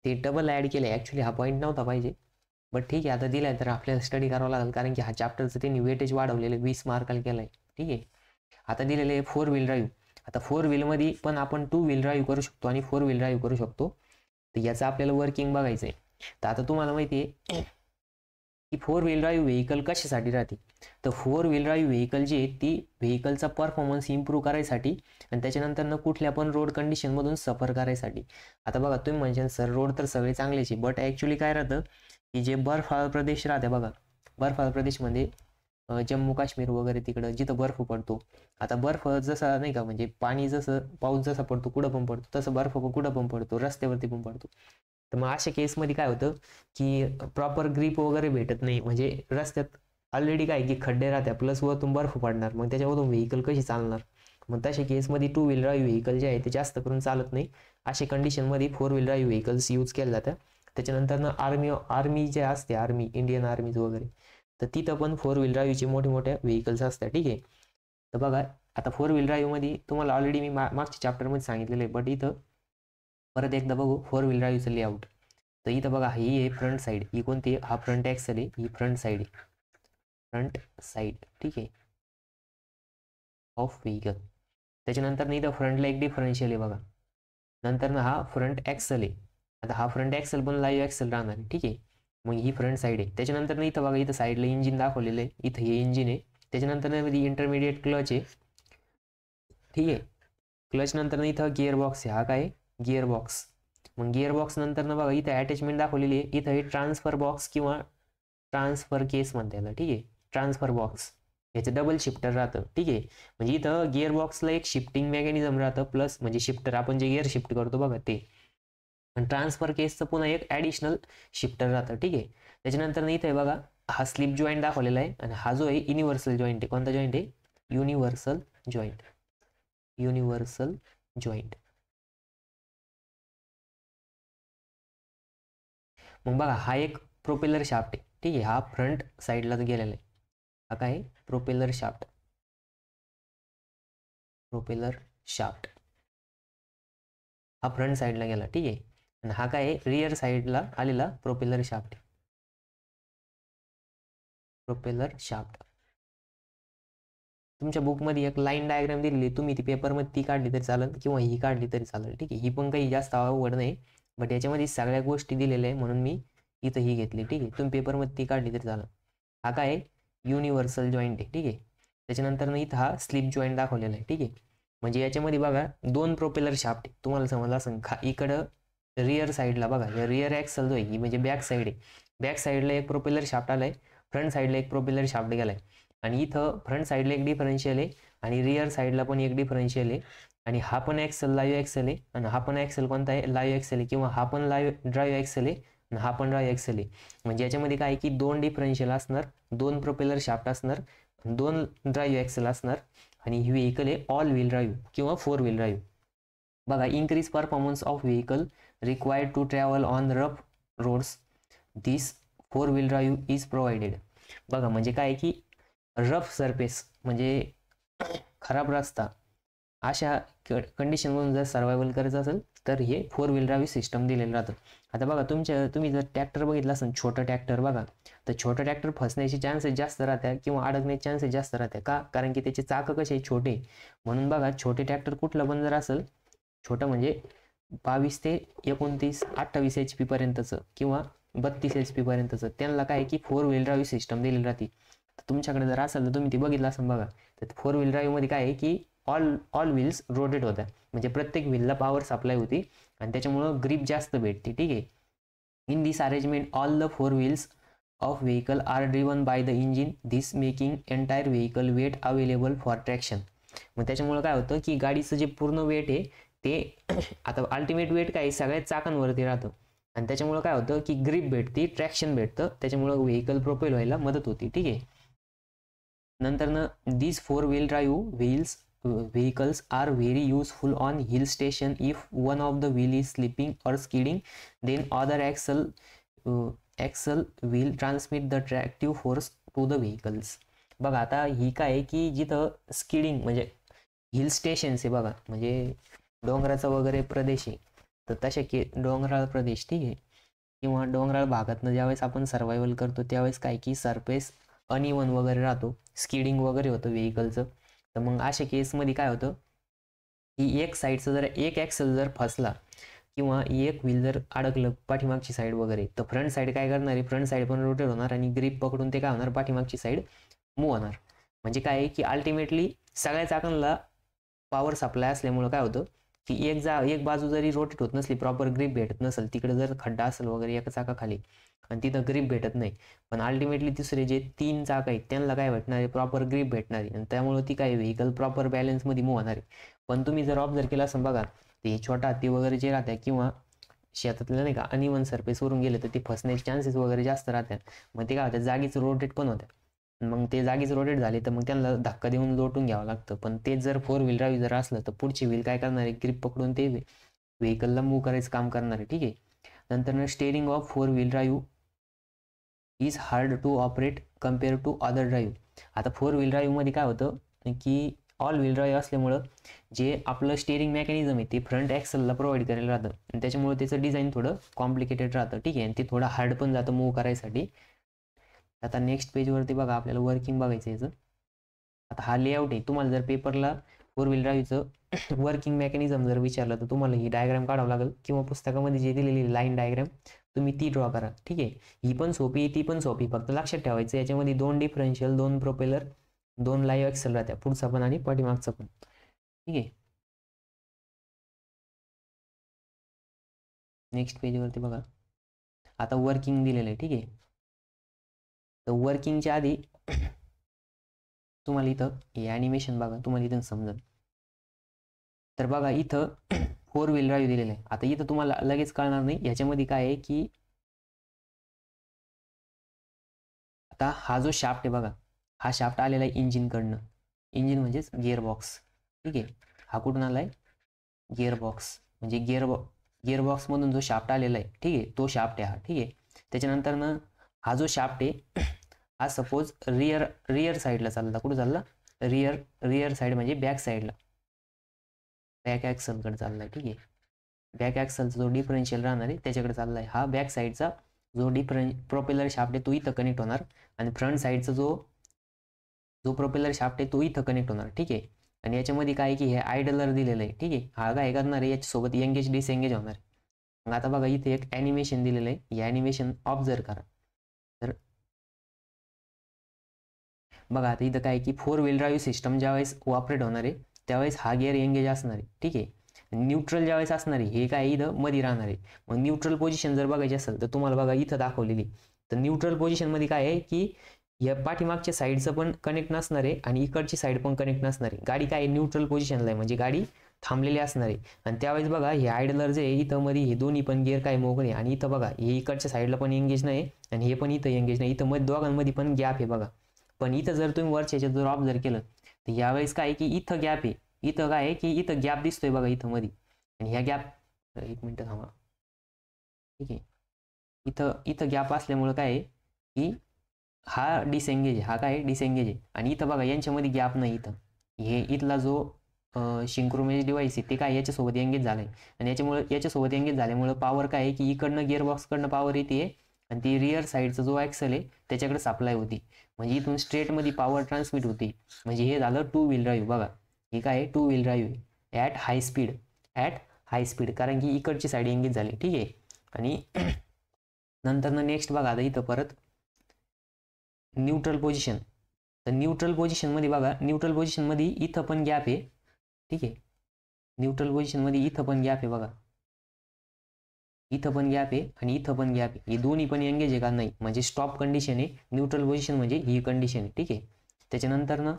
ते डबल ॲड केलं. ॲक्च्युली हा पॉईंट नव्हता पाहिजे, बट ठीक आहे, आता दिलाय तर आपल्याला स्टडी करावं लागेल, कारण की हा चॅप्टरचं त्यांनी वेटेज वाढवलेलं 20 मार्काला केलं आहे. ठीक आहे, आता दिलेलं आहे 4 व्हील ड्राईव्ह. आता 4 व्हीलमध्ये पण आपण 2 व्हील ड्राईव्ह करू शकतो आणि 4 व्हील ड्राईव्ह करू शकतो. तर याचं आपल्याला वर्किंग बघायचं आहे. तर आता तुम्हाला माहिती आहे की 4 व्हील ड्राईव्ह व्हेकल कशासाठी राहते. तर 4 व्हील ड्राईव्ह व्हेकल जी आहे ती व्हेकलचा परफॉर्मन्स इम्प्रूव्ह करायसाठी आणि त्याच्यानंतर न कुठल्या पण रोड कंडिशनमधून सफर करायसाठी. आता बघा तुम्ही म्हणशाल सर रोड तर सगळे चांगलेच आहे, बट ॲक्च्युली काय राहतं की जे बर्फाळ प्रदेश राहते बघा, बर्फाळ प्रदेशमध्ये जम्मू काश्मीर वगैरे तिकडं जिथं बर्फ पडतो. आता बर्फ जसा नाही का म्हणजे पाणी जसं पाऊस जसा पडतो कुठं पण पडतो, तसं बर्फ कुठं पण पडतो, रस्त्यावरती पण पडतो. तर मग अशा केसमध्ये काय होतं की प्रॉपर ग्रीप वगैरे भेटत नाही, म्हणजे रस्त्यात ऑलरेडी काय की खड्डे राहतात प्लस वरतून बर्फ पडणार, मग त्याच्यामधून व्हेकल कशी चालणार. मग तशा केसमध्ये 2 व्हील ड्राईव्ह व्हेकल जे आहे ते जास्त करून चालत नाही. अशा कंडिशनमध्ये 4 व्हील ड्राईव्ह व्हेकल्स यूज केले जातात. त्याच्यानंतर ना आर्मी जे असते, आर्मी इंडियन आर्मीज वगैरे, तर तिथं पण 4 व्हील ड्राईव्हचे मोठे व्हेकल्स असतात. ठीक आहे, तर बघा आता 4 व्हील ड्राईव्हमध्ये तुम्हाला ऑलरेडी मी मागच्या चॅप्टरमध्ये सांगितलेलं आहे, बट इथं परत एकदा बघू 4 व्हील ड्राईव्हचं लेआउट. तर इथं बघा ही आहे फ्रंट साईड, ही कोणती, हा फ्रंट ॲक्सल आहे, ही फ्रंट साईड आहे, फ्रंट साईड. ठीक आहे, ऑफ व्हेकल. त्याच्यानंतर ना इथं फ्रंटला एक डिफरन्शियल आहे बघा, नंतर ना हा फ्रंट ॲक्सल आहे. आता हा फ्रंट ॲक्सल पण लाईव्ह ॲक्सल राहणार आहे. ठीक आहे, मग ही फ्रंट साईड आहे. त्याच्यानंतर ना इथं बघा इथं साईडला इंजिन दाखवलेलं आहे, इथं हे इंजिन आहे. त्याच्यानंतर ना इंटरमिडिएट क्लच आहे. ठीक आहे, क्लच नंतर इथं गिअर बॉक्स आहे, हा काय गिअर बॉक्स. मग गिअर बॉक्स नंतर ना बघा इथं अटॅचमेंट दाखवलेली आहे, इथं हे ट्रान्सफर बॉक्स किंवा ट्रान्सफर केस म्हणता येईल. ठीक आहे, ट्रान्सफर बॉक्स याचं डबल शिफ्टर राहतं. ठीक आहे, म्हणजे इथं गिअर बॉक्सला एक शिफ्टिंग मेकॅनिझम राहतं, प्लस म्हणजे शिफ्टर आपण जे गिअर शिफ्ट करतो बघा ते, आणि ट्रान्सफर केसचं पुन्हा एक ॲडिशनल शिफ्टर राहतं. ठीक आहे, त्याच्यानंतर इथं आहे बघा हा स्लिप जॉईंट दाखवलेला आहे, आणि हा जो आहे युनिव्हर्सल जॉईंट आहे. कोणता जॉईंट आहे, युनिव्हर्सल जॉईंट, युनिव्हर्सल जॉईंट. मग बघा हा एक प्रोपेलर शाफ्ट आहे. ठीक आहे, हा फ्रंट साईडला गेलेला आहे, हा काय प्रोपेलर शाफ्ट, प्रोपेलर शाफ्ट हा फ्रंट साईडला गेला. ठीक आहे, आणि हा काय रिअर साईडला आलेला प्रोपेलर शाफ्ट, प्रोपेलर शाफ्ट. तुमच्या बुकमध्ये एक लाईन डायग्राम दिलेली, तुम्ही ती पेपरमध्ये ती काढली तरी चालेल किंवा ही काढली तरी चालेल. ठीक आहे, ही पण काही जास्त अवघड नाही, बट याच्यामध्ये सगळ्या गोष्टी दिलेल्या आहे म्हणून मी इथं ही घेतली. ठीक आहे, तुम्ही पेपरमध्ये ती काढली तरी चालेल. हा काय युनिव्हर्सल जॉईंट आहे. ठीक आहे, त्याच्यानंतर इथं हा स्लिप जॉईंट दाखवलेला आहे. ठीक आहे, म्हणजे याच्यामध्ये बघा 2 प्रोपेलर शाफ्ट आहे. तुम्हाला समजलं असं इकडं रिअर साईडला बघा रिअर ॲक्सल जो आहे ही म्हणजे बॅक साईड आहे, बॅक साईडला एक प्रोपेलर शाफ्ट आलाय, फ्रंट साईडला एक प्रोपेलर शाफ्ट गेलाय, आणि इथं फ्रंट साईडला एक डिफरन्शियल आहे आणि रिअर साईडला पण एक डिफरन्शियल आहे, आणि हा पण ॲक्सल लाईव्ह ॲक्सल आहे, आणि हा पण ॲक्सल कोणता आहे लाईव्ह ॲक्सल आहे, किंवा हा पण लाईव्ह ड्राईव्ह ॲक्सल आहे आणि हा पण ड्राईव्ह ॲक्सल आहे. म्हणजे याच्यामध्ये काय आहे की 2 डिफरन्शियल असणार, 2 प्रोपेलर शाफ्ट असणार, 2 ड्राईव्ह ॲक्सल असणार, आणि ही व्हेकल आहे ऑल व्हील ड्राईव्ह किंवा 4 व्हील ड्राईव्ह. बघा increase performance of vehicle required to travel on rough roads, this 4 wheel drive is provided. बघा म्हणजे काय की रफ सरफेस म्हणजे खराब रस्ता, अशा कंडिशनमधून जर सर्वायवल करायचं असेल तर हे 4 व्हील ड्राईव्ह सिस्टम दिलेलं राहतं. आता बघा तुम्ही जर ट्रॅक्टर बघितलं असेल, छोटं ट्रॅक्टर बघा, तर छोटं ट्रॅक्टर फसण्याचे चान्सेस जास्त राहतात किंवा अडकण्याचे चान्सेस जास्त राहतात. का, कारण की त्याचे चाकं कसे छोटे, म्हणून बघा छोटे ट्रॅक्टर कुठलं पण जर असेल, छोटं म्हणजे 22 ते 29 28 HP पर्यंतचं किंवा 32 HP पर्यंतचं, त्यांना काय की 4 व्हील ड्राईव्ह सिस्टम दिलेली राहते. तर तुमच्याकडे जर असेल तर तुम्ही ती बघितलं असेल बघा, तर 4 व्हील ड्राईव्हमध्ये काय आहे की ऑल व्हील्स रोटेट होत्या, म्हणजे प्रत्येक व्हीलला पॉवर सप्लाय होती आणि त्याच्यामुळं ग्रीप जास्त भेटते. ठीक आहे, in this arrangement all the 4 wheels of vehicle are driven by the engine, this making entire vehicle weight available for traction. मग त्याच्यामुळे काय होतं की गाडीचं जे पूर्ण वेट आहे ते आता अल्टिमेट वेट काय सगळ्याच चाकांवरती राहतं आणि त्याच्यामुळे काय होतं की ग्रिप भेटते, ट्रॅक्शन भेटतं, त्याच्यामुळे व्हेकल प्रोपेल व्हायला मदत होती. ठीक आहे. नंतर ना दिस 4 wheel drive vehicles are very useful on hill station. If one of the wheel is slipping or skidding, then other axle will transmit the tractive force to the vehicles. बघा आता ही काय आहे की जिथं स्किडिंग म्हणजे हिल स्टेशन्स आहे बघा, म्हणजे डोंगराचा वगैरे प्रदेश आहे, तर तसे डोंगराळ प्रदेश, ठीक आहे, किंवा डोंगराळ भागातनं ज्यावेळेस आपण सर्वायवल करतो त्यावेळेस काय की सरफेस अनइवन वगैरे राहतो, स्किडिंग वगैरे होतं व्हेकलचं. तर मग अशा केसमध्ये काय होतं की एक साईडचं जर एक ॲक्सल जर फसला किंवा एक व्हील जर अडकलं पाठीमागची साईड वगैरे, तर फ्रंट साईड काय करणार आहे, फ्रंट साईड पण रोटेट होणार आणि ग्रीप पकडून ते काय होणार, पाठीमागची साईड मूव्ह होणार. म्हणजे काय आहे की अल्टिमेटली सगळ्या चाकांना पॉवर सप्लाय असल्यामुळं काय होतं की एक बाजू जरी रोटेट होत नसली, प्रॉपर ग्रीप भेटत नसेल, तिकडे जर खड्डा असेल वगैरे एका चाकाखाली आणि तिथं ग्रीप भेटत नाही, पण अल्टिमेटली तिसरे जे 3 चाक आहेत त्यांना काय भेटणार आहे, प्रॉपर ग्रीप भेटणार आहे आणि त्यामुळे ती काय व्हेकल प्रॉपर बॅलन्समध्ये मूव्ह होणार आहे. पण तुम्ही जर ऑब्झर्व केलं असं बघा, ते छोटा हत्ती वगैरे जे राहतात किंवा शेतातलं नाही का अनइवन सरफेसवरून गेले तर ते फसण्याचे चान्सेस वगैरे जास्त राहतात. मग ते काय होतात, जागीच रोटेट पण होतात. मग ते जागीच रोटेट झाले तर मग त्यांना धक्का देऊन लोटून घ्यावं लागतं. पण तेच जर 4 व्हील ड्राईव्ह जर असलं तर पुढची व्हील काय करणार आहे, ग्रीप पकडून ते व्हेकलला मूव्ह करायचं काम करणार आहे. ठीक आहे. नंतर steering of 4 wheel drive is hard to operate compare to other drive. आता 4 व्हील ड्राईव्हमध्ये काय होतं की ऑल व्हील ड्राईव्ह असल्यामुळं जे आपलं स्टेअरिंग मेकॅनिझम आहे ते फ्रंट ॲक्सलला प्रोव्हाइड करायला राहतं आणि त्याच्यामुळे त्याचं डिझाईन थोडं कॉम्प्लिकेटेड राहतं. ठीक आहे. आणि ते थोडं हार्ड पण जातं मूव्ह करायसाठी. आता नेक्स्ट पेजवरती बघा आपल्याला वर्किंग बघायचं याचं. आता हा लेआउट आहे. तुम्हाला जर पेपरला 4 व्हील ड्राईव्हचं वर्किंग मेकॅनिझम जर विचारलं तर तुम्हाला ही डायग्राम काढावं लागेल किंवा पुस्तकामध्ये जे दिलेली लाईन डायग्राम तुम्ही ती ड्रॉ करा. ठीक आहे. ही पण सोपी ती पण सोपी, फक्त लक्षात ठेवायचं याच्यामध्ये 2 डिफरन्शियल, 2 प्रोपेलर, 2 लाईव्ह ॲक्सल राहत्या, पुढचा पण आणि पाठीमागचा पण. ठीक आहे. नेक्स्ट पेजवरती बघा आता वर्किंग दिलेलं आहे. ठीक आहे. तर वर्किंगच्या आधी तुम्हाला इथं हे ॲनिमेशन बघा, तुम्हाला इथं समजेल. तर बघा इथं 4 व्हील ड्राईव्ह दिलेलं आहे. आता इथं तुम्हाला लगेच कळणार नाही याच्यामध्ये काय आहे की आता हा जो शाफ्ट आहे बघा, हा शाफ्ट आलेला आहे इंजिनकडनं. इंजिन म्हणजेच गिअरबॉक्स. ठीक आहे. हा कुठून आला आहे, गिअरबॉक्स म्हणजे गिअरबॉक्समधून जो शाफ्ट आलेला आहे, ठीक आहे, तो शाफ्ट आहे हा. ठीक आहे. त्याच्यानंतर हा जो शाफ्ट आहे हा सपोज रिअर साईडला चालला, कुठं चालला, रिअर साईड म्हणजे बॅक साईडला, बॅक ॲक्सलकडे चालला आहे. ठीक आहे. बॅक ॲक्सलचा जो डिफरन्शियल राहणार आहे त्याच्याकडे चालला आहे. हा बॅक साईडचा जो प्रोपेलर शाफ्ट आहे तो इथं कनेक्ट होणार आणि फ्रंट साईडचा जो प्रोपेलर शाफ्ट आहे तो इथं कनेक्ट होणार. ठीक आहे. आणि याच्यामध्ये काय की हे आयडलर दिलेलं आहे. ठीक आहे. हा काय करणार आहे, याच्यासोबत एंगेज डिसएंगेज होणार आहे. मग आता बघा इथे एक ॲनिमेशन दिलेलं आहे, हे ॲनिमेशन ऑब्झर्व करा. तर बघा आता इथं काय की 4 व्हील ड्राईव्ह सिस्टम ज्यावेळेस ऑपरेट होणार आहे त्यावेळेस हा गिअर एंगेज असणार आहे. ठीक आहे. न्यूट्रल ज्यावेळेस असणार आहे हे काय इथं मध्ये राहणार आहे. मग न्यूट्रल पोझिशन जर बघायची असेल तर तुम्हाला बघा इथं दाखवलेली. तर न्यूट्रल पोझिशनमध्ये काय आहे की या पाठीमागच्या साईडचं पण कनेक्ट नसणार आहे आणि इकडची साईड पण कनेक्ट नसणार आहे. गाडी काय न्यूट्रल पोझिशनला आहे म्हणजे गाडी थांबलेली असणार आहे. आणि त्यावेळेस बघा हे आयडलर जे आहे इथं मध्ये हे दोन्ही पण गिअर काय मोकळे आणि इथं बघा हे इकडच्या साईडला पण एंगेज नाही आणि हे पण इथं एंगेज नाही. इथं मध्ये दोघांमध्ये पण गॅप आहे बघा. पण इथं जर तुम्ही वरच्या ह्याच्यात जर ऑब्झर्व केलं तर यावेळेस काय की इथं गॅप आहे, इथं काय आहे की इथं गॅप दिसतोय बघा इथं मध्ये. आणि ह्या गॅप एक मिनटं थांबा. ठीक आहे. इथं गॅप असल्यामुळं काय आहे की हा डिसएंगेज आहे, हा काय डिसएंगेज आहे आणि इथं बघा यांच्यामध्ये गॅप नाही. इथं हे इथला जो सिंक्रोनाइज डिव्हाइस आहे ते काय याच्यासोबत एंगेज झालंय आणि याच्यासोबत एंगेज झाल्यामुळं पॉवर काय आहे की इकडनं गिअरबॉक्सकडनं पॉवर येते आणि ती रिअर साईडचा जो ॲक्सल आहे त्याच्याकडे सप्लाय होती. म्हणजे इथून स्ट्रेटमध्ये पॉवर ट्रान्समिट होती. म्हणजे हे झालं 2 व्हील ड्राईव्ह. बघा हे काय आहे 2 व्हील ड्राईव्ह आहे ॲट हाय स्पीड कारण की इकडची साईड एंगेज झाली. ठीक आहे. आणि नंतर नेक्स्ट बघा आता इथं परत न्यूट्रल पोझिशन. तर न्यूट्रल पोझिशनमध्ये बघा, न्यूट्रल पोझिशनमध्ये इथं पण गॅप आहे. ठीक आहे. न्यूट्रल पोझिशनमध्ये इथं पण गॅप आहे बघा. इथं पण गॅप आहे आणि इथं पण गॅप आहे, हे दोन्ही पण एंगेज आहे का नाही, म्हणजे स्टॉप कंडिशन आहे. न्यूट्रल पोझिशन म्हणजे ही कंडिशन आहे, ठीक आहे. त्याच्यानंतर ना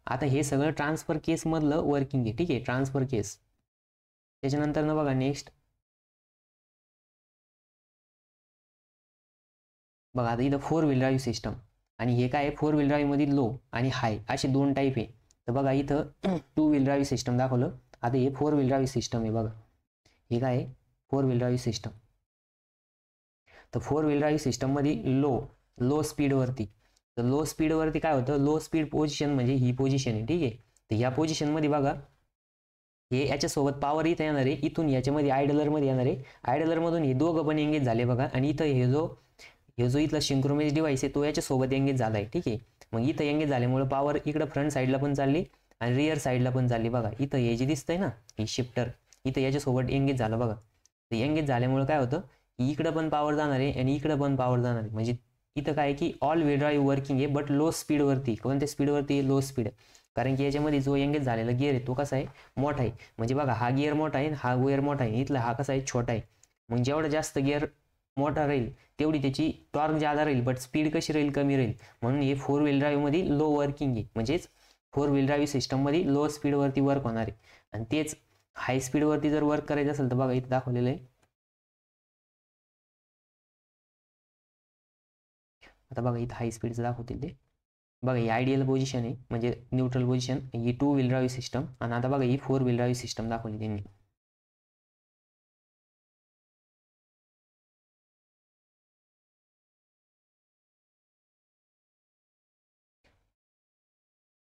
आता हे सगळं ट्रान्सफर केस मधलं वर्किंग आहे, ठीक आहे, ट्रान्सफर केस. त्याच्यानंतर ना बघा नेक्स्ट बघा, आता इथं 4 व्हील ड्राईव्ह सिस्टम आणि हे काय आहे, 4 व्हील ड्राईव्ह मध्ये लो आणि हाय असे दोन टाईप आहे. तर बघा इथं 2 व्हील ड्राईव्ह सिस्टम दाखवलं. आता हे 4 व्हील ड्राईव्ह सिस्टम आहे. बघा हे काय आहे, 4 व्हील ड्राईव्ह सिस्टम. तर 4 व्हील ड्राईव्ह सिस्टम मध्ये लो स्पीडवरती, तर लो स्पीडवरती काय होतं, लो स्पीड पोझिशन म्हणजे ही पोझिशन आहे, ठीक आहे. तर या पोझिशन मध्ये बघा हे याच्यासोबत पॉवर इथं येणार आहे, इथून याच्यामध्ये आयडलरमध्ये येणार आहे, आयडलरमधून हे दोघं पण एंगेज झाले बघा. आणि इथं हे जो इथला सिंक्रोनाइज डिव्हाइस आहे तो याच्यासोबत एंगेज झाला आहे, ठीक आहे. मग इथं एंगेज झाल्यामुळे पॉवर इकडं फ्रंट साईडला पण चालली आणि रिअर साईडला पण चालली. बघा इथं हे जे दिसतंय ना, हे शिफ्टर इथं याच्यासोबत एंगेज झालं बघा. तर एंगेज झाल्यामुळे काय होतं, की इकडं पण पॉवर जाणार आहे आणि इकडं पण पॉवर जाणार आहे. म्हणजे इथं काय की ऑल व्हील ड्राईव्ह वर्किंग आहे, बट लो स्पीडवरती. कोणत्या स्पीडवरती, लो स्पीड. कारण की याच्यामध्ये जो एंगेज झालेला गिअर आहे तो कसा आहे, मोठा आहे. म्हणजे बघा हा गिअर मोठा आहे, हा गिअर मोठा आहे, इथला हा कसा आहे, छोटा आहे. मग जेवढा जास्त गिअर मोठा राहील तेवढी त्याची टॉर्क जादा राहील, बट स्पीड कशी राहील, कमी राहील. म्हणून हे 4 व्हील ड्राईव्ह मध्ये लो वर्किंग आहे, म्हणजेच 4 व्हील ड्राईव्ह सिस्टम मध्ये लो स्पीडवरती वर्क होणार आहे. आणि तेच हाय स्पीडवरती जर वर्क करायचं असेल तर बघा इथं दाखवलेलं आहे. आता बघा इथं हाय स्पीडचं दाखवतील ते. बघा ही आयडियल पोझिशन आहे, म्हणजे न्यूट्रल पोझिशन, ही 2 व्हील ड्राईव्ह सिस्टम. आणि आता बघा ही 4 व्हील ड्राईव्ह सिस्टम दाखवली त्यांनी.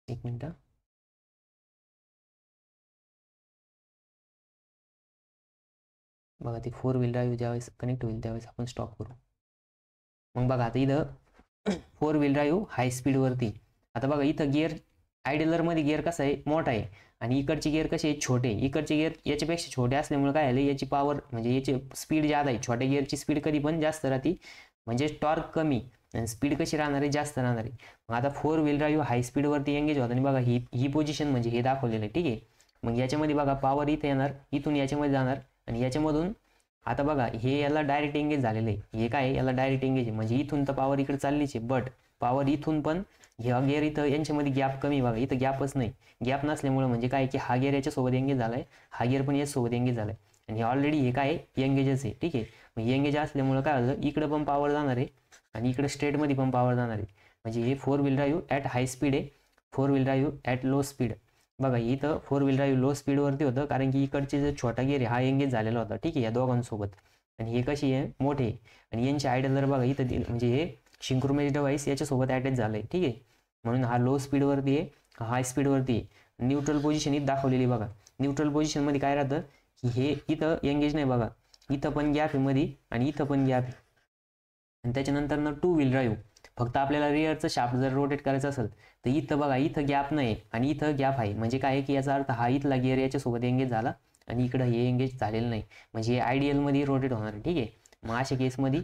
एक मिनिट, बघा ती 4 व्हील ड्राईव्ह ज्यावेळेस कनेक्ट होईल त्यावेळेस आपण स्टॉप करू. मग बघा आता इथं 4 व्हील ड्राईव्ह हाय स्पीडवरती. आता बघा इथं गिअर आयडलरमध्ये गिअर कसा आहे, मोठा आहे. आणि इकडचे गिअर कसे आहे, छोटे. इकडचे गिअर याच्यापेक्षा छोटे असल्यामुळे काय झालं, याची पॉवर म्हणजे याची स्पीड जादा आहे. छोट्या गिअरची स्पीड कधी पण जास्त राहते, म्हणजे टॉर्क कमी आणि स्पीड कशी राहणार आहे, जास्त राहणार आहे. मग आता 4 व्हील ड्राईव्ह हाय स्पीडवरती एंगेज होत आणि बघा ही पोझिशन म्हणजे हे दाखवलेलं आहे, ठीक आहे. मग याच्यामध्ये बघा पॉवर इथे येणार, इथून याच्यामध्ये जाणार आणि याच्यामधून. आता बघा हे याला डायरेक्ट एंगेज झालेलं आहे, हे काय याला डायरेक्ट एंगेज आहे, म्हणजे इथून तर पॉवर इकडे चाललीच आहे, बट पॉवर इथून पण ह्या गिअर इथं यांच्यामध्ये गॅप कमी. बघा इथं गॅपच नाही. गॅप नसल्यामुळे म्हणजे काय की हा गिअर याच्यासोबत एंगेज झालाय, हा गिअर पण याच्यासोबत एंगेज झालाय आणि ऑलरेडी हे काय एंगेजच आहे, ठीक आहे. मग एंगेज असल्यामुळे काय झालं, इकडे पण पॉवर जाणार आहे आणि इकडे स्ट्रेटमध्ये पण पॉवर जाणार आहे. म्हणजे हे 4 wheel drive at high speed आहे, 4 wheel drive at low speed. बघा इथं 4 व्हील ड्राईव्ह लो स्पीडवरती होतं, कारण की इकडचे जो छोटा गिअर आहे हा एंगेज झालेला होता, ठीक आहे, या दोघांसोबत. आणि हे कशी आहे, मोठे. आणि यांचे आयडलर बघा इथं म्हणजे हे सिंक्रोनाइज डिव्हाइस याच्यासोबत अटॅच झालंय, ठीक आहे. म्हणून हा लो स्पीडवरती आहे, हाय स्पीडवरती आहे. न्यूट्रल पोझिशन इथं दाखवलेली बघा. न्यूट्रल पोझिशनमध्ये काय राहतं की हे इथं एंगेज नाही, बघा इथं पण गॅप आहे मध्ये आणि इथं पण गॅप आहे. आणि त्याच्यानंतर ना 2 व्हील ड्राईव्ह, फक्त आपल्याला रिअरचं शाफ्ट जर रोटेट करायचं असेल तर इथं बघा इथं गॅप नाही आणि इथं गॅप आहे. म्हणजे काय की याचा अर्थ हा इथला गिअर याच्यासोबत एंगेज झाला आणि इकडं हे एंगेज झालेलं नाही, म्हणजे हे आयडियलमध्ये रोटेट होणार आहे, ठीक आहे. मग अशा केसमध्ये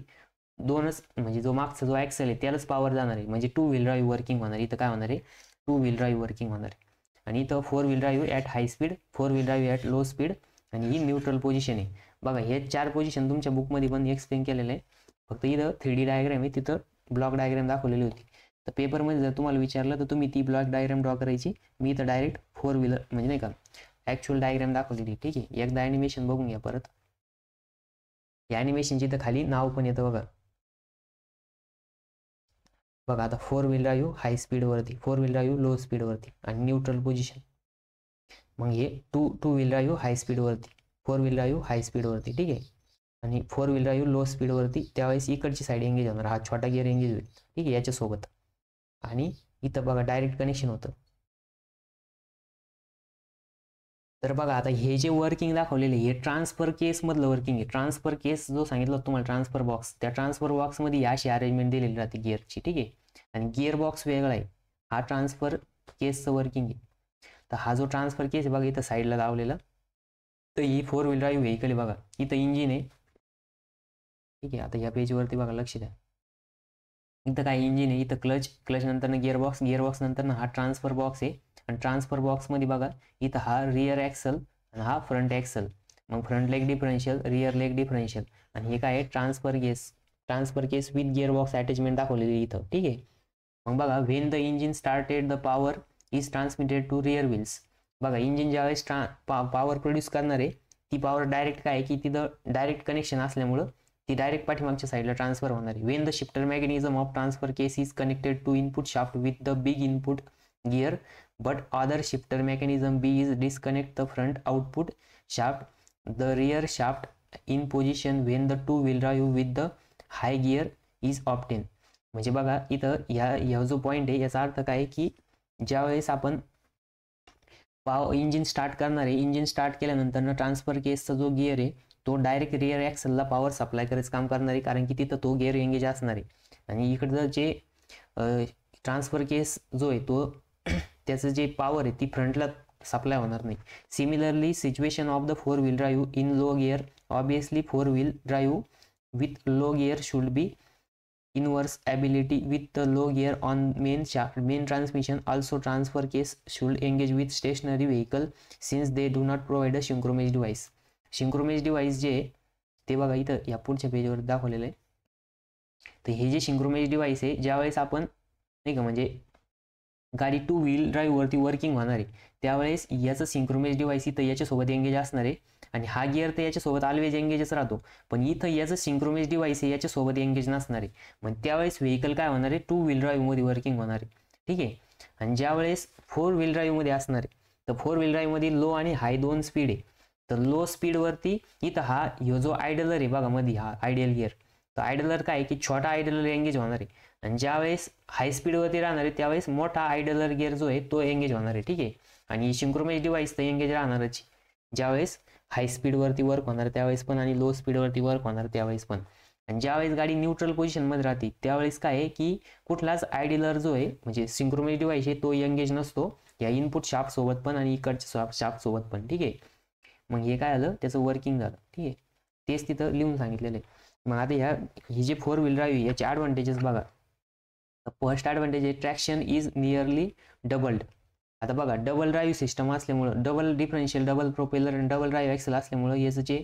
दोनच, म्हणजे जो मागचा जो ॲक्सेल आहे त्यालाच पॉवर जाणार आहे, म्हणजे 2 व्हील ड्राईव्ह वर्किंग होणार. इथं काय होणार आहे, 2 व्हील ड्राईव्ह वर्किंग होणार आहे. आणि इथं 4 wheel drive at high speed, 4 wheel drive at low speed आणि ही न्यूट्रल पोझिशन आहे. बघा हे 4 पोझिशन तुमच्या बुकमध्ये पण एक्सप्लेन केलेलं आहे, फक्त इथं 3D डायग्राम आहे, तिथं ब्लॉक डायग्राम दाखवलेली होती. तर पेपरमध्ये जर तुम्हाला विचारलं तर तुम्ही ती ब्लॉक डायग्राम ड्रॉ करायची. मी इथं डायरेक्ट 4 व्हीलर म्हणजे नाही का ॲक्च्युअल डायग्राम दाखवलेली, ठीक आहे. एकदा ॲनिमेशन बघून घ्या परत. या ॲनिमेशनची इथं खाली नाव पण येतं बघा. बघा आता 4 व्हील ड्राईव्ह हाय स्पीडवरती, 4 व्हील ड्राईव्ह लो स्पीडवरती आणि न्यूट्रल पोझिशन. मग हे to wheel drive high स्पीडवरती, 4 wheel drive हाय स्पीडवरती, ठीक आहे. आणि 4 व्हील ड्राईव्ह लो स्पीडवरती, त्यावेळेस इकडची साईड एंगेज होणार, हा छोटा गिअर एंगेज होईल, ठीक आहे, याच्यासोबत. आणि इथं बघा डायरेक्ट कनेक्शन होतं. तर बघा आता हे जे वर्किंग दाखवलेले हे ट्रान्सफर केसमधलं वर्किंग आहे. ट्रान्सफर केस जो सांगितलं तुम्हाला, ट्रान्सफर बॉक्स, त्या ट्रान्सफर बॉक्समध्ये अशी अरेंजमेंट दिलेली राहते गिअरची, ठीक आहे. आणि गिअर बॉक्स वेगळा आहे, हा ट्रान्सफर केसचं वर्किंग आहे. तर हा जो ट्रान्सफर केस आहे बघा इथं साईडला लावलेला, तर ही 4 व्हील ड्राईव्ह व्हेकल आहे. बघा इथं इंजिन आहे, ठीक आहे. आता या पेजवरती बघा लक्ष द्या, इथं काय इंजिन आहे, इथं क्लच नंतर गिअर बॉक्स नंतर हा ट्रान्सफर बॉक्स आहे. आणि ट्रान्सफर बॉक्समध्ये बघा इथं हा रिअर ॲक्सल आणि हा फ्रंट ॲक्सल. मग front leg differential, rear leg differential. आणि हे काय आहे, transfer case with gearbox attachment दाखवलेली इथं. ठीक आहे. मग बघा, when the engine started the power is transmitted to rear wheels. बघा, इंजिन ज्यावेळेस पॉवर प्रोड्यूस करणार आहे, ती पॉवर डायरेक्ट काय आहे की तिथं डायरेक्ट कनेक्शन असल्यामुळं ती डायरेक्ट पाठीमागच्या साईडला ट्रान्सफर होणार आहे. When the shifter mechanism of transfer case is connected to input shaft with the big input gear but other shifter mechanism B is disconnect the front output shaft, the rear shaft in position when the two wheel drive with the high gear is obtain. म्हणजे बघा, इथं ह्या जो पॉईंट आहे याचा अर्थ काय की ज्यावेळेस आपण इंजिन स्टार्ट करणार आहे, इंजिन स्टार्ट केल्यानंतर ट्रान्सफर केसचा जो गिअर आहे तो डायरेक्ट रिअर ॲक्सलला पॉवर सप्लाय करायचं काम करणार आहे, कारण की तिथं तो गिअर एंगेज असणार आहे. आणि इकडचं जे ट्रान्सफर केस जो आहे तो त्याचं जे पॉवर आहे ती फ्रंटला सप्लाय होणार नाही. Similarly situation of the 4 wheel drive in low gear. Obviously 4 wheel drive with low gear should be inverse ability with the low gear on main shaft. Main transmission also transfer case should engage with stationary vehicle since they do not provide a synchronous device. Synchronous device जे ते बघा इथं या पुढच्या पेजवर दाखवलेलं आहे. तर हे जे synchronous device आहे, ज्यावेळेस आपण नाही का म्हणजे गाडी 2 व्हील ड्राईव्हवरती वर्किंग होणार आहे त्यावेळेस याचं सिंक्रोनाइज डिव्हाइस इथं याच्यासोबत एंगेज असणार आहे आणि हा गिअर तर याच्यासोबत ऑलवेज एंगेजच राहतो, पण इथं याचं सिंक्रोनाइज डिव्हाइस आहे याच्यासोबत एंगेज नसणार आहे. मग त्यावेळेस व्हेकल काय होणार आहे, 2 व्हील ड्राईव्हमध्ये वर्किंग होणार आहे. ठीक आहे. आणि ज्यावेळेस 4 व्हील ड्राईव्हमध्ये असणार आहे तर 4 व्हील ड्राईव्हमध्ये लो आणि हाय दोन स्पीड आहे. तर लो स्पीडवरती इथं हा जो आयडलर आहे बघा मध्ये हा आयडियल गिअर, तर आयडलर काय की छोटा आयडलर एंगेज होणार आहे. आणि ज्यावेळेस हाय स्पीडवरती राहणार आहे त्यावेळेस मोठा आयडलर गिअर जो आहे तो एंगेज होणार आहे. ठीक आहे. आणि सिंक्रोनाइज डिव्हाइस तर एंगेज राहणारच ज्यावेळेस हाय स्पीडवरती वर्क होणार त्यावेळेस पण आणि लो स्पीडवरती वर्क होणार त्यावेळेस पण. आणि ज्यावेळेस गाडी न्यूट्रल पोझिशनमध्ये राहते त्यावेळेस काय आहे की कुठलाच आयडलर जो आहे म्हणजे सिंक्रोनाइज डिव्हाइस आहे तो एंगेज नसतो या इनपुट शाफ्ट सोबत पण आणि इकडच्या शाफ्ट सोबत पण. ठीक आहे. मग हे काय आलं त्याचं वर्किंग झालं. ठीक आहे. तेच तिथं लिहून सांगितलेलं आहे. मग आता ही जे 4 व्हील ड्राईव्ह याचे ॲडव्हान्टेजेस बघा. फर्स्ट ॲडव्हान्टेज आहे ट्रॅक्शन इज नियरली डबल्ड. आता बघा, डबल ड्राईव्ह सिस्टम असल्यामुळं, डबल डिफरन्शियल, डबल प्रोपेलर आणि डबल ड्राईव्ह ॲक्सेल असल्यामुळं याचं जे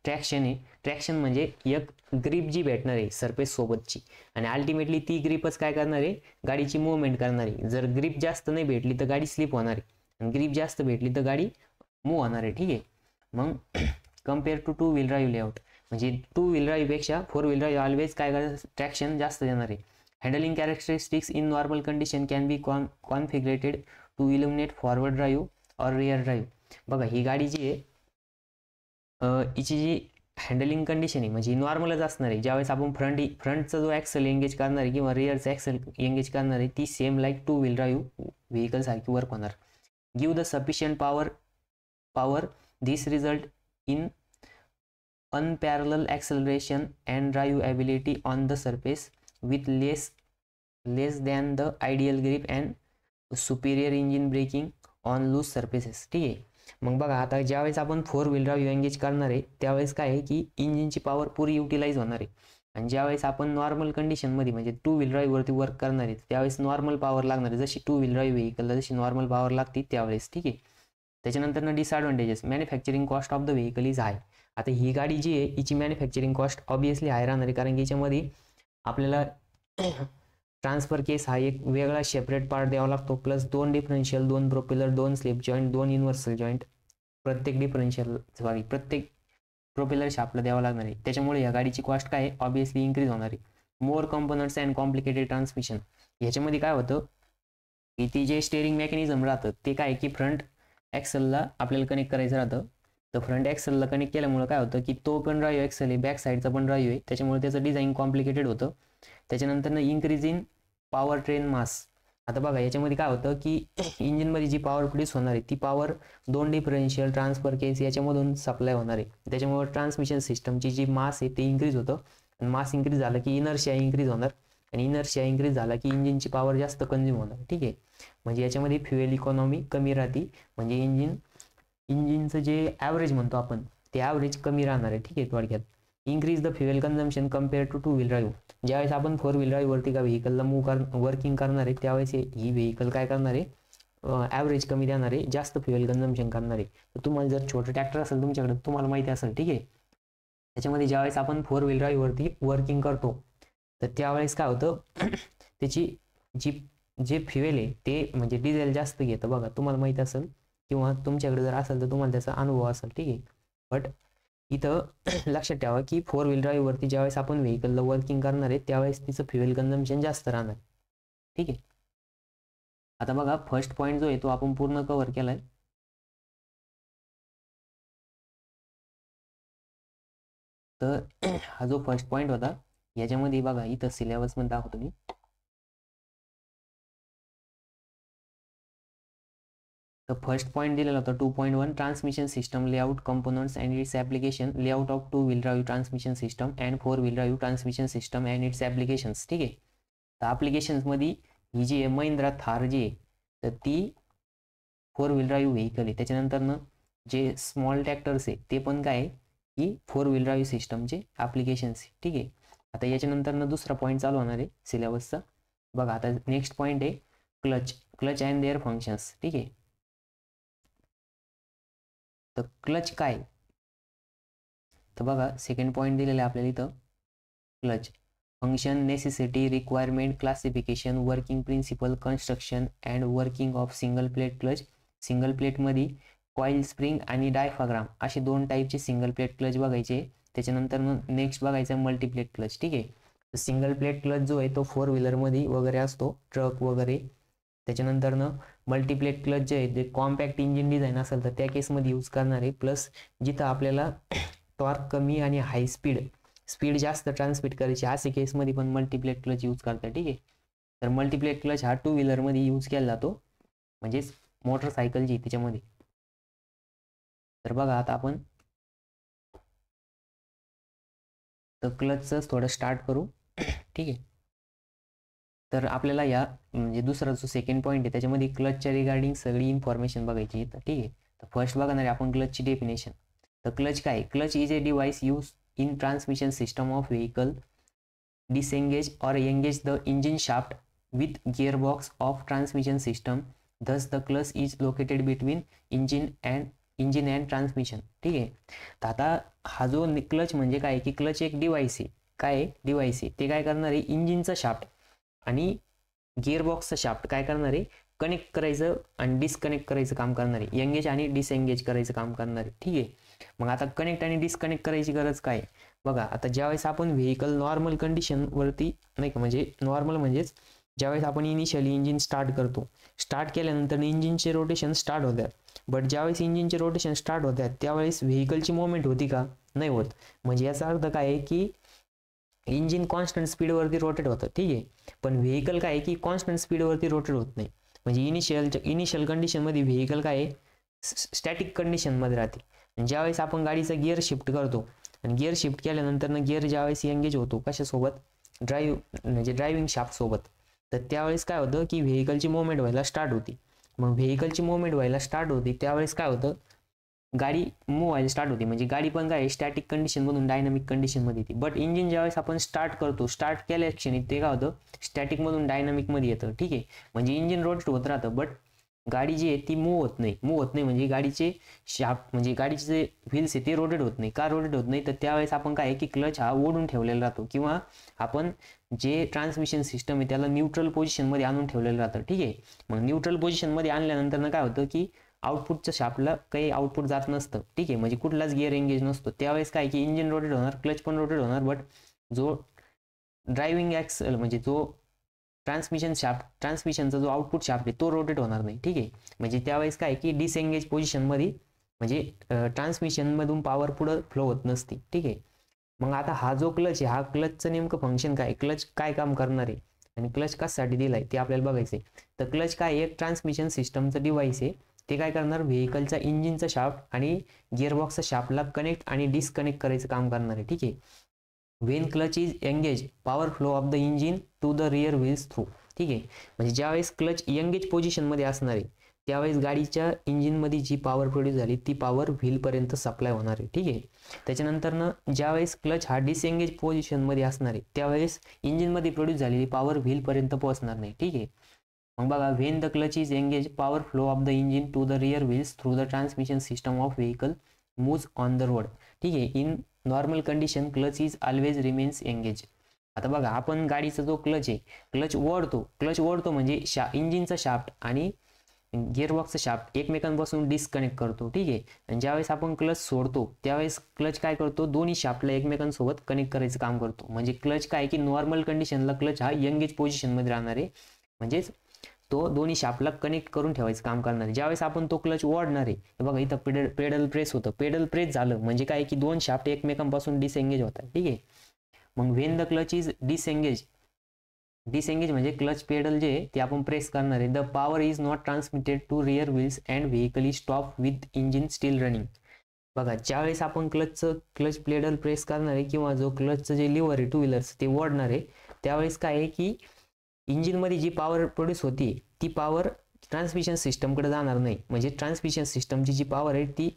ट्रॅक्शन आहे, ट्रॅक्शन म्हणजे एक ग्रीप जी भेटणार आहे सरफेस सोबतची आणि अल्टिमेटली ती ग्रीपच काय करणार आहे, गाडीची मुवमेंट करणार आहे. जर ग्रीप जास्त नाही भेटली तर गाडी स्लिप होणार आहे आणि ग्रीप जास्त भेटली तर गाडी मूव्ह होणार आहे. ठीक आहे. मग compare to 2 wheel drive layout म्हणजे 2 व्हील ड्राईव्हपेक्षा 4 व्हील ड्राईव्ह ऑलवेज काय करणार, ट्रॅक्शन जास्त देणार आहे. Handling characteristics in normal condition can be configurated to illuminate forward drive और रिअर ड्राईव्ह. बघा, ही गाडी जी आहे हिची जी हँडलिंग कंडिशन आहे म्हणजे नॉर्मलच असणार आहे. ज्यावेळेस आपण फ्रंटचा जो ॲक्सेल एंगेज करणार आहे किंवा रिअरचा ॲक्सेल एंगेज करणार आहे ती सेम लाईक 2 व्हील ड्राईव्ह व्हेकलसारखी वर्क होणार. Give the sufficient power this result in unparalleled acceleration and drive ability on the surface with less than the ideal grip and superior engine braking on loose surfaces. ठीक आहे. मग बघा, आता ज्यावेळेस आपण 4 व्हील ड्राईव्ह एंगेज करणार आहे त्यावेळेस काय आहे की इंजिनची पॉवर पुरी युटिलाइज होणार आहे आणि ज्यावेळेस आपण नॉर्मल कंडिशनमध्ये म्हणजे 2 व्हील ड्राईव्हवरती वर्क करणार आहे त्यावेळेस नॉर्मल पॉवर लागणार आहे, जशी 2 व्हील ड्राईव्ह व्हेकलला जशी नॉर्मल पॉवर लागते त्यावेळेस. ठीक आहे. त्याच्यानंतर disadvantages, manufacturing cost of the vehicle is high. आता ही गाडी जी आहे हिची मॅन्युफॅक्चरिंग कॉस्ट ऑब्वियसली हाय राहणार आहे कारण की याच्यामध्ये आपल्याला ट्रान्सफर केस हा एक वेगळा सेपरेट पार्ट द्यावा लागतो, plus 2 differential, 2 propeller, 2 slip joint, 2 universal joint प्रत्येक प्रोपेलर शाफ्टला द्यावा लागणार आहे. त्याच्यामुळे या गाडीची कॉस्ट काय आहे ऑब्वियसली इन्क्रीज होणार आहे. मोर कंपोनंट्स अँड कॉम्प्लिकेटेड ट्रान्समिशन. ह्याच्यामध्ये काय होतं की ती जे स्टेअरिंग मेकॅनिझम राहतं ते काय की फ्रंट ॲक्सेलला आपल्याला कनेक्ट करायचं राहतं. तर फ्रंट ॲक्सेलला कनेक्ट केल्यामुळे काय होतं की तो पण ड्राईव्ह ॲक्सेल आहे, बॅक साईडचा पण ड्राईव्ह आहे, त्याच्यामुळे त्याचं डिझाईन कॉम्प्लिकेटेड होतं. त्याच्यानंतर इन्क्रीज इन पॉवर ट्रेन मास. आता बघा, याच्यामध्ये काय होतं की इंजिनमध्ये जी पॉवर प्रोड्यूस होणार आहे ती पॉवर 2 डिफरन्शियल, ट्रान्सफर केस याच्यामधून सप्लाय होणार आहे. त्याच्यामुळे ट्रान्समिशन सिस्टमची जी मास आहे ते इन्क्रीज होतं आणि मास इन्क्रीज झालं की इनर्शिया इन्क्रीज होणार आणि इनर्शिया इन्क्रीज झाला की इंजिनची पॉवर जास्त कंझ्युम होणार. ठीक आहे. म्हणजे याच्यामध्ये फ्युएल इकॉनॉमी कमी राहते म्हणजे इंजिनचं जे ॲव्हरेज म्हणतो आपण ते ॲव्हरेज कमी राहणार आहे. ठीक आहे. थोडक्यात increase the fuel consumption compare to 2 wheel drive. ज्यावेळेस आपण 4 व्हील ड्राईव्हवरती का व्हेकलला वर्किंग करणार आहे त्यावेळेस ही व्हेकल काय करणार आहे ॲव्हरेज कमी देणार आहे, जास्त फ्युएल कन्झम्पशन करणार आहे. तर तुम्हाला जर छोटं ट्रॅक्टर असेल तुमच्याकडे, तुम्हाला माहिती असेल, ठीक आहे, त्याच्यामध्ये ज्यावेळेस आपण 4 व्हील ड्राईव्हवरती वर्किंग करतो तर त्यावेळेस काय होतं त्याची जे फ्युएल आहे ते म्हणजे डिझेल जास्त घेतं बघा, तुम्हाला माहिती असेल किंवा तुमच्याकडे जर असेल तर तुम्हाला त्याचा अनुभव असेल, ठीक आहे. बट इथं लक्षात ठेवा की 4 व्हील ड्राईव्हवरती ज्यावेळेस आपण व्हेकलला वर्किंग करणार आहे त्यावेळेस तिचं फ्युएल कन्झम्पशन जास्त राहणार, ठीक आहे. आता बघा फर्स्ट पॉईंट जो आहे तो आपण पूर्ण कव्हर केलाय. तर हा जो फर्स्ट पॉईंट होता याच्यामध्ये बघा इथं सिलेबसमध्ये दाखवतो मी. तर फर्स्ट पॉईंट दिलेला होता 2.1 transmission system layout components and it's application, layout of 2 wheel drive transmission system and 4 wheel drive transmission system and its applications, ठीक आहे. तर ॲप्लिकेशन्समध्ये ही जी आहे महिंद्रा थार जी आहे तर ती 4 व्हील ड्राईव्ह व्हेकल आहे. त्याच्यानंतरनं जे स्मॉल ट्रॅक्टर्स आहे ते पण काय आहे की 4 व्हील ड्राईव्ह सिस्टमचे ॲप्लिकेशन्स, ठीक आहे. आता याच्यानंतरनं दुसरा पॉईंट चालू होणार आहे सिलेबसचा. बघा आता नेक्स्ट पॉईंट आहे क्लच अँड देअर फंक्शन्स, ठीक आहे. तर क्लच काय, तर बघा सेकंड पॉईंट दिलेला आहे आपल्याला इथं. Clutch function, necessity, requirement, classification, working principle, construction and working of single plate clutch. Single प्लेटमध्ये कॉईल स्प्रिंग आणि डायफ्राग्राम असे 2 टाईपचे सिंगल प्लेट क्लच बघायचे. त्याच्यानंतर नेक्स्ट बघायचं मल्टीप्लेट क्लच, ठीक आहे. तर सिंगल प्लेट क्लच जो आहे तो 4 व्हीलरमध्ये वगैरे असतो, ट्रक वगैरे. त्याच्यानंतरनं मल्टीप्लेट क्लच जे आहे ते कॉम्पॅक्ट इंजिन डिझाईन असेल तर त्या केसमध्ये यूज करणार आहे. प्लस जिथं आपल्याला टॉर्क कमी आणि हाय स्पीड जास्त ट्रान्समिट करायची असे केसमध्ये पण मल्टीप्लेट क्लच यूज करतात, ठीक आहे. तर मल्टीप्लेट क्लच हा 2 व्हीलरमध्ये यूज केला जातो, म्हणजेच मोटरसायकल जी त्याच्यामध्ये. तर बघा आता आपण तर क्लचचं थोडं स्टार्ट करू, ठीक आहे. तर आपल्याला या म्हणजे दुसरा जो सेकंड पॉईंट आहे त्याच्यामध्ये क्लचच्या रिगार्डिंग सगळी इन्फॉर्मेशन बघायची आहे, ठीक आहे. तर फर्स्ट बघणार आहे आपण क्लचची डेफिनेशन. तर क्लच काय, clutch is a device use in transmission system of vehicle disengage or engage the engine shaft with gearbox of transmission system, thus the clutch is located between engine and transmission, ठीक आहे. तर आता हा जो क्लच म्हणजे काय की क्लच एक डिव्हाइस आहे, काय डिव्हाइस आहे ते काय करणार आहे इंजिनचा शाफ्ट आणि गिअरबॉक्सचा शाफ्ट काय करणार आहे कनेक्ट करायचं आणि डिस्कनेक्ट करायचं काम करणार आहे, एंगेज आणि डिसएंगेज करायचं काम करणार आहे, ठीक आहे. मग आता कनेक्ट आणि डिस्कनेक्ट करायची गरज काय, बघा आता ज्यावेळेस आपण व्हेकल नॉर्मल कंडिशनवरती नाही का, म्हणजे नॉर्मल म्हणजेच ज्यावेळेस आपण इनिशियली इंजिन स्टार्ट करतो, स्टार्ट केल्यानंतर इंजिनचे रोटेशन स्टार्ट होतात. बट ज्यावेळेस इंजिनचे रोटेशन स्टार्ट होतात त्यावेळेस व्हेकलची मुवमेंट होती का, नाही होत. म्हणजे याचा अर्थ काय आहे की इंजिन कॉन्स्टंट स्पीडवरती रोटेट होतं, ठीक आहे. पण व्हेकल काय आहे की कॉन्स्टंट स्पीडवरती रोटेट होत नाही. म्हणजे इनिशियल कंडिशनमध्ये व्हेकल काय आहे स्टॅटिक कंडिशनमध्ये राहते. ज्यावेळेस आपण गाडीचा गिअर शिफ्ट करतो आणि गिअर शिफ्ट केल्यानंतर गिअर ज्यावेळेस एंगेज होतो कशासोबत, म्हणजे ड्रायव्हिंग शाफ्ट सोबत, तर त्यावेळेस काय होतं की व्हेकलची मुवमेंट व्हायला स्टार्ट होती. मग व्हेकलची मुवमेंट व्हायला स्टार्ट होती त्यावेळेस काय होतं गाडी मूव व्हायला स्टार्ट होती, म्हणजे गाडी पण काय स्टॅटिक कंडिशनमधून डायनामिक कंडिशनमध्ये येते. बट इंजिन ज्यावेळेस आपण स्टार्ट करतो, स्टार्ट केल्या क्षणी ते काय होतं स्टॅटिकमधून डायनामिकमध्ये येतं, ठीक आहे. म्हणजे इंजिन रोटेट होत राहतं बट गाडी जी आहे ती मूव होत नाही म्हणजे गाडीचे शाफ्ट म्हणजे गाडीचे जे व्हील्स आहे ते रोटेट होत नाही. का रोटेट होत नाही तर त्यावेळेस आपण काय की क्लच हा ओढून ठेवलेला राहतो किंवा आपण जे ट्रान्समिशन सिस्टम आहे त्याला न्यूट्रल पोझिशनमध्ये आणून ठेवलेलं राहतं, ठीक आहे. मग न्यूट्रल पोझिशनमध्ये आणल्यानंतर काय होतं की आउटपुटच्या शाफ्टला काही आउटपुट जात नसतं, ठीक आहे. म्हणजे कुठलाच गिअर एंगेज नसतो त्यावेळेस काय की इंजिन रोटेट होणार, क्लच पण रोटेट होणार, बट जो ड्रायव्हिंग ॲक्सल म्हणजे जो ट्रान्समिशनचा जो आउटपुट शाफ्ट आहे तो रोटेट होणार नाही, ठीक आहे. म्हणजे त्यावेळेस काय की डिसएंगेज पोझिशनमध्ये म्हणजे ट्रान्समिशनमधून पॉवर पुढं फ्लो होत नसते, ठीक आहे. मग आता हा जो क्लच आहे हा क्लचचं नेमकं फंक्शन काय, क्लच काय काम करणार आहे आणि क्लच कशासाठी दिलाय ते आपल्याला बघायचं आहे. तर क्लच काय एक ट्रान्समिशन सिस्टमचं डिव्हाइस आहे, ते काय करणार व्हेकलच्या इंजिनचा शाफ्ट आणि गिअरबॉक्सचा शाफ्टला कनेक्ट आणि डिस्कनेक्ट करायचं काम करणार आहे, ठीक आहे. When clutch is engage power flow of the engine to the rear wheels through, ठीक आहे. म्हणजे ज्यावेळेस क्लच एंगेज पोझिशनमध्ये असणार आहे त्यावेळेस गाडीच्या इंजिनमध्ये जी पॉवर प्रोड्यूस झाली ती पॉवर व्हीलपर्यंत सप्लाय होणार आहे, ठीक आहे. त्याच्यानंतरनं ज्यावेळेस क्लच हा डिसएंगेज पोझिशनमध्ये असणार आहे त्यावेळेस इंजिनमध्ये प्रोड्यूस झालेली पॉवर व्हीलपर्यंत पोहोचणार नाही, ठीक आहे. मग बघा, when the clutch is engage power flow of the engine to the rear wheels through the transmission system of vehicle moves on the road. ठीक आहे. In normal condition clutch is always remains engage. आता बघा, आपण गाडीचा जो क्लच आहे, क्लच ओढतो म्हणजे इंजिनचा शाफ्ट आणि गिअरबॉक्सचा शाफ्ट एकमेकांपासून डिस्कनेक्ट करतो. ठीक आहे. आणि ज्यावेळेस आपण क्लच सोडतो त्यावेळेस क्लच काय करतो, दोन्ही शाफ्टला एकमेकांसोबत कनेक्ट करायचं काम करतो. म्हणजे क्लच काय की नॉर्मल कंडिशनला क्लच हा एंगेज पोझिशनमध्ये राहणार आहे, म्हणजेच तो दोन्ही शाफ्टला कनेक्ट करून ठेवायचं काम करणार आहे. ज्यावेळेस आपण तो क्लच ओढणार आहे, बघा इथं पेडल प्रेस होतं, पेडल प्रेस झालं म्हणजे काय की दोन शाफ्ट एकमेकांपासून डिसएंगेज होतात. ठीक आहे. मग when the clutch is disengage म्हणजे क्लच पेडल जे ते आपण प्रेस करणार आहे. The power is not transmitted to rear wheels and vehicle is stop with engine still running. बघा, ज्यावेळेस आपण क्लच पेडल प्रेस करणार आहे किंवा जो क्लचचं जे लिव्हर आहे टू व्हीलर्स ते ओढणार आहे, त्यावेळेस काय आहे की इंजिनमध्ये जी पॉवर प्रोड्यूस होती ती पॉवर ट्रान्समिशन सिस्टमकडे जाणार नाही. म्हणजे ट्रान्समिशन सिस्टमची जी पॉवर आहे ती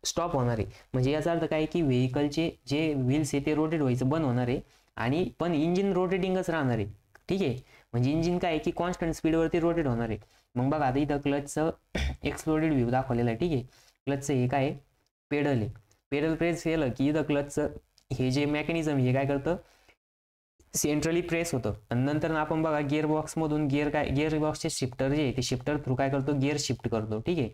स्टॉप होणार आहे. म्हणजे याचा अर्थ काय की व्हेकलचे जे व्हील्स आहे ते रोटेट व्हायचं बंद होणार आहे आणि पण इंजिन रोटेटिंगच राहणार आहे. ठीक आहे. म्हणजे इंजिन काय आहे की कॉन्स्टंट स्पीडवरती रोटेट होणार आहे. मग बघा, आता इथं क्लचचं एक्सप्लोडेड व्ह्यू दाखवलेला आहे. ठीक आहे. क्लचचं हे काय पेडल आहे, पेडल प्रेस केलं की इथं क्लचचं हे जे मेकॅनिझम हे काय करतं, सेंट्रली प्रेस होतं. आणि नंतर आपण बघा गिअरबॉक्समधून गिअरबॉक्सचे शिफ्टर जे आहे ते शिफ्टर थ्रू काय करतो, गिअर शिफ्ट करतो. ठीक आहे.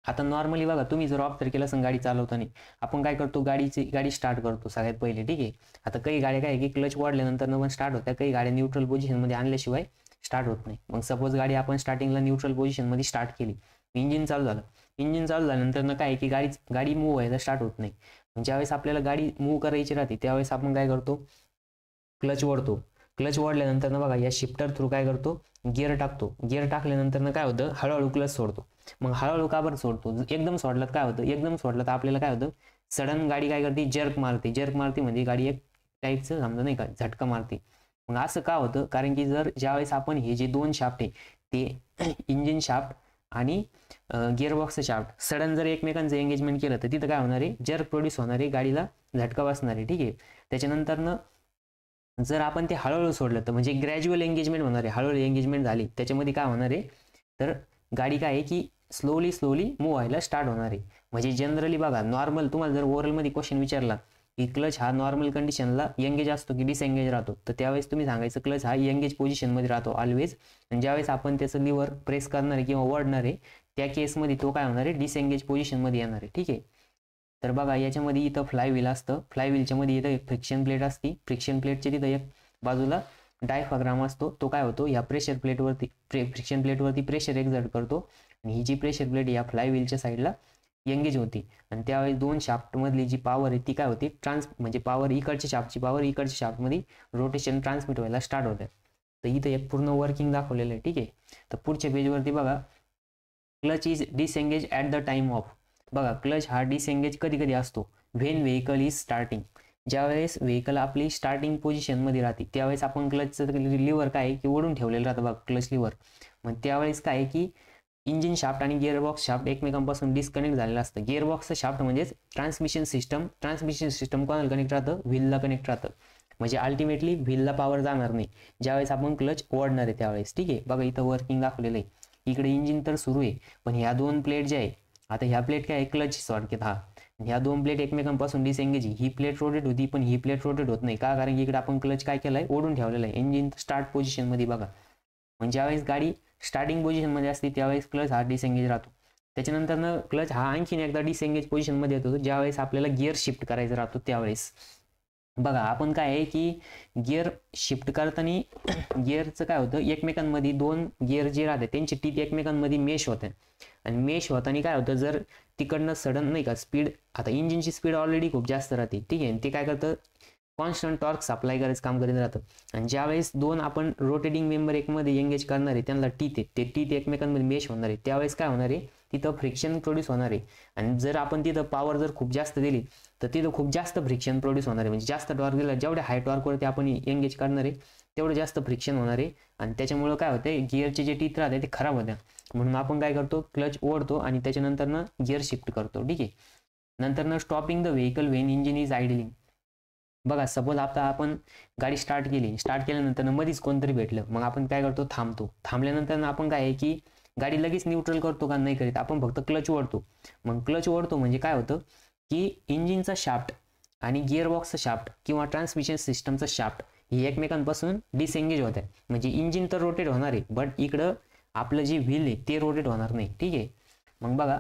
आता नॉर्मली बघा, तुम्ही जर ऑब्झर्व केलं असेल गाडी चालवताना, आपण काय करतो, गाडी स्टार्ट करतो सगळ्यात पहिले. ठीक आहे. आता काही गाड्या काय की क्लच वाढल्यानंतर पण स्टार्ट होत्या, काही गाड्या न्यूट्रल पोझिशनमध्ये आणल्याशिवाय स्टार्ट होत नाही. मग सपोज गाडी आपण स्टार्टिंगला न्यूट्रल पोझिशनमध्ये स्टार्ट केली, इंजिन चालू झाल्यानंतर काय की गाडी मूव्ह व्हायला स्टार्ट होत नाही. ज्यावेळेस आपल्याला गाडी मूव्ह करायची राहते त्यावेळेस आपण काय करतो, क्लच ओढल्यानंतर बघा या शिफ्टर थ्रू काय करतो, गिअर टाकल्यानंतर काय होतं, हळूहळू क्लच सोडतो. मग हळूहळू का बरं सोडतो, एकदम सोडलं काय होतं, एकदम सोडलं तर आपल्याला काय होतं, सडन गाडी काय करते, जर्क मारते म्हणजे गाडी एक टाईपचं समजा नाही का झटका मारते. मग असं का होतं, कारण की ज्यावेळेस आपण हे जे दोन शाफ्ट आहे ते इंजिन शाफ्ट आणि गिअरबॉक्सचं शाफ्ट सडन जर एकमेकांचं एंगेजमेंट केलं तर तिथं काय होणार आहे, जर्क प्रोड्यूस होणार आहे, गाडीला झटका बसणार आहे. ठीक आहे. त्याच्यानंतर जर आपण ते हळूहळू सोडलं तर म्हणजे ग्रॅज्युअल एंगेजमेंट होणार आहे, हळूहळू एंगेजमेंट झाली त्याच्यामध्ये काय होणार आहे, तर गाडी काय आहे की स्लोली मूव्ह व्हायला स्टार्ट होणार आहे. म्हणजे जनरली बघा, नॉर्मल तुम्हाला जर ओरलमध्ये क्वेश्चन विचारला की क्लच हा नॉर्मल कंडिशनला एंगेज असतो की डिसएंगेज राहतो, तर त्यावेळेस तुम्ही सांगायचं क्लच हा एंगेज पोझिशनमध्ये राहतो ऑलवेज. आणि ज्यावेळेस आपण त्याचं लिव्हर प्रेस करणार आहे किंवा ओढणार आहे त्या केसमध्ये तो काय होणार आहे, डिसएंगेज पोझिशनमध्ये येणार आहे. ठीक आहे. तर बघा, याच्यामध्ये इथं फ्लायव्हील असतं, फ्लायव्हीलच्या मध्ये इथं एक फ्रिक्शन प्लेट असते, फ्रिक्शन प्लेटच्या तिथं एक बाजूला डायफ्राम असतो, तो काय होतो, या फ्रिक्शन प्लेटवरती प्रेशर एक्झर्ट करतो आणि ही जी प्रेशर प्लेट या फ्लायव्हीलच्या साईडला एंगेज होती. आणि त्यावेळेस दोन शाफ्टमधली जी पॉवर आहे ती काय होती, म्हणजे पॉवर इकडच्या शाफ्टची पॉवर इकडच्या शाफ्टमध्ये रोटेशन ट्रान्समिट व्हायला स्टार्ट होते. तर इथं एक पूर्ण वर्किंग दाखवलेलं आहे. ठीक आहे. तर पुढच्या पेजवरती बघा, clutch is disengage at the time of. बघा, क्लच हा डिसएंगेज कधी असतो, व्हेन व्हेकल इज स्टार्टिंग. ज्यावेळेस व्हेकल आपली स्टार्टिंग पोझिशनमध्ये राहते त्यावेळेस आपण क्लचचं लिव्हर काय आहे की ओढून ठेवलेलं राहतं बघा, क्लच लिव्हर. मग त्यावेळेस काय आहे की इंजिन शाफ्ट आणि गिअरबॉक्स शाफ्ट एकमेकांपासून डिस्कनेक्ट झालेलं असतं. गिअरबॉक्सचं शाफ्ट म्हणजेच ट्रान्समिशन सिस्टम कोणाला कनेक्ट राहतं, व्हीलला कनेक्ट राहतं. म्हणजे अल्टिमेटली व्हीलला पॉवर जाणार नाही ज्यावेळेस आपण क्लच ओढणार आहे त्यावेळेस. ठीक आहे. बघा, इथं वर्किंग दाखवलेलं आहे. इकडे इंजिन तर सुरू आहे, पण ह्या दोन प्लेट ज्या आहे, आता ह्या प्लेट काय आहे, क्लच सॉर्ट हा, ह्या दोन प्लेट एकमेकांपासून डिसएंगेज, ही प्लेट रोटेट होती पण ही प्लेट रोटेट होत नाही का, कारण की इकडे आपण क्लच काय केलाय, ओढून ठेवलेला आहे. इंजिन स्टार्ट पोझिशनमध्ये बघा, म्हणजे ज्यावेळेस गाडी स्टार्टिंग पोझिशनमध्ये असते त्यावेळेस क्लच हा डिसएंगेज राहतो. त्याच्यानंतर क्लच हा आणखीन एकदा डिसएंगेज पोझिशनमध्ये येतो ज्यावेळेस आपल्याला गिअर शिफ्ट करायचा राहतो त्यावेळेस. बघा, आपण काय आहे की गिअर शिफ्ट करताना गिअरचं काय होतं, एकमेकांमध्ये दोन गिअर जे राहते त्यांची टीथ एकमेकांमध्ये मेश होते आणि मेश होताना काय होतं, जर तिकडनं सडन नाही का स्पीड, आता इंजिनची स्पीड ऑलरेडी खूप जास्त राहते. ठीक आहे. ते काय करतं, कॉन्स्टंट टॉर्क सप्लाय करायचं काम करीत राहतं. आणि ज्यावेळेस दोन आपण रोटेटिंग मेंबर एकमध्ये एंगेज करणार आहे त्यांना टीथ आहे, ते टीथ एकमेकांमध्ये मेश होणार आहे त्यावेळेस काय होणार आहे, तिथं फ्रिक्शन प्रोड्यूस होणार आहे. आणि जर आपण तिथं पॉवर जर खूप जास्त दिली तर तिथं खूप जास्त फ्रिक्शन प्रोड्यूस होणार आहे. म्हणजे जास्त टॉर्क दिला, जेवढ्या हाय टॉर्कवरती आपण एंगेज करणार आहे तेवढं जास्त फ्रिक्शन होणार आहे आणि त्याच्यामुळं काय होते, गिअरचे जे टीथ राहते ते खराब होत्या. म्हणून आपण काय करतो, क्लच ओढतो आणि त्याच्यानंतर गिअर शिफ्ट करतो. ठीक आहे. नंतर stopping the vehicle when engine is idling. बघा सपोज आता आपण गाडी स्टार्ट केल्यानंतर मध्येच कोणतरी भेटलं, मग आपण काय करतो, थांबल्यानंतर आपण काय आहे की गाडी लगेच न्यूट्रल करतो का, नाही करीत, आपण फक्त क्लच ओढतो. मग क्लच ओढतो म्हणजे काय होतं की इंजिनचा शाफ्ट आणि गिअरबॉक्सचा शाफ्ट किंवा ट्रान्समिशन सिस्टमचा शाफ्ट हे एकमेकांपासून डिसएंगेज होत आहे. म्हणजे इंजिन तर रोटेट होणार आहे, बट इकडं आपलं जे व्हील आहे ते रोटेट होणार नाही. ठीक आहे. मग बघा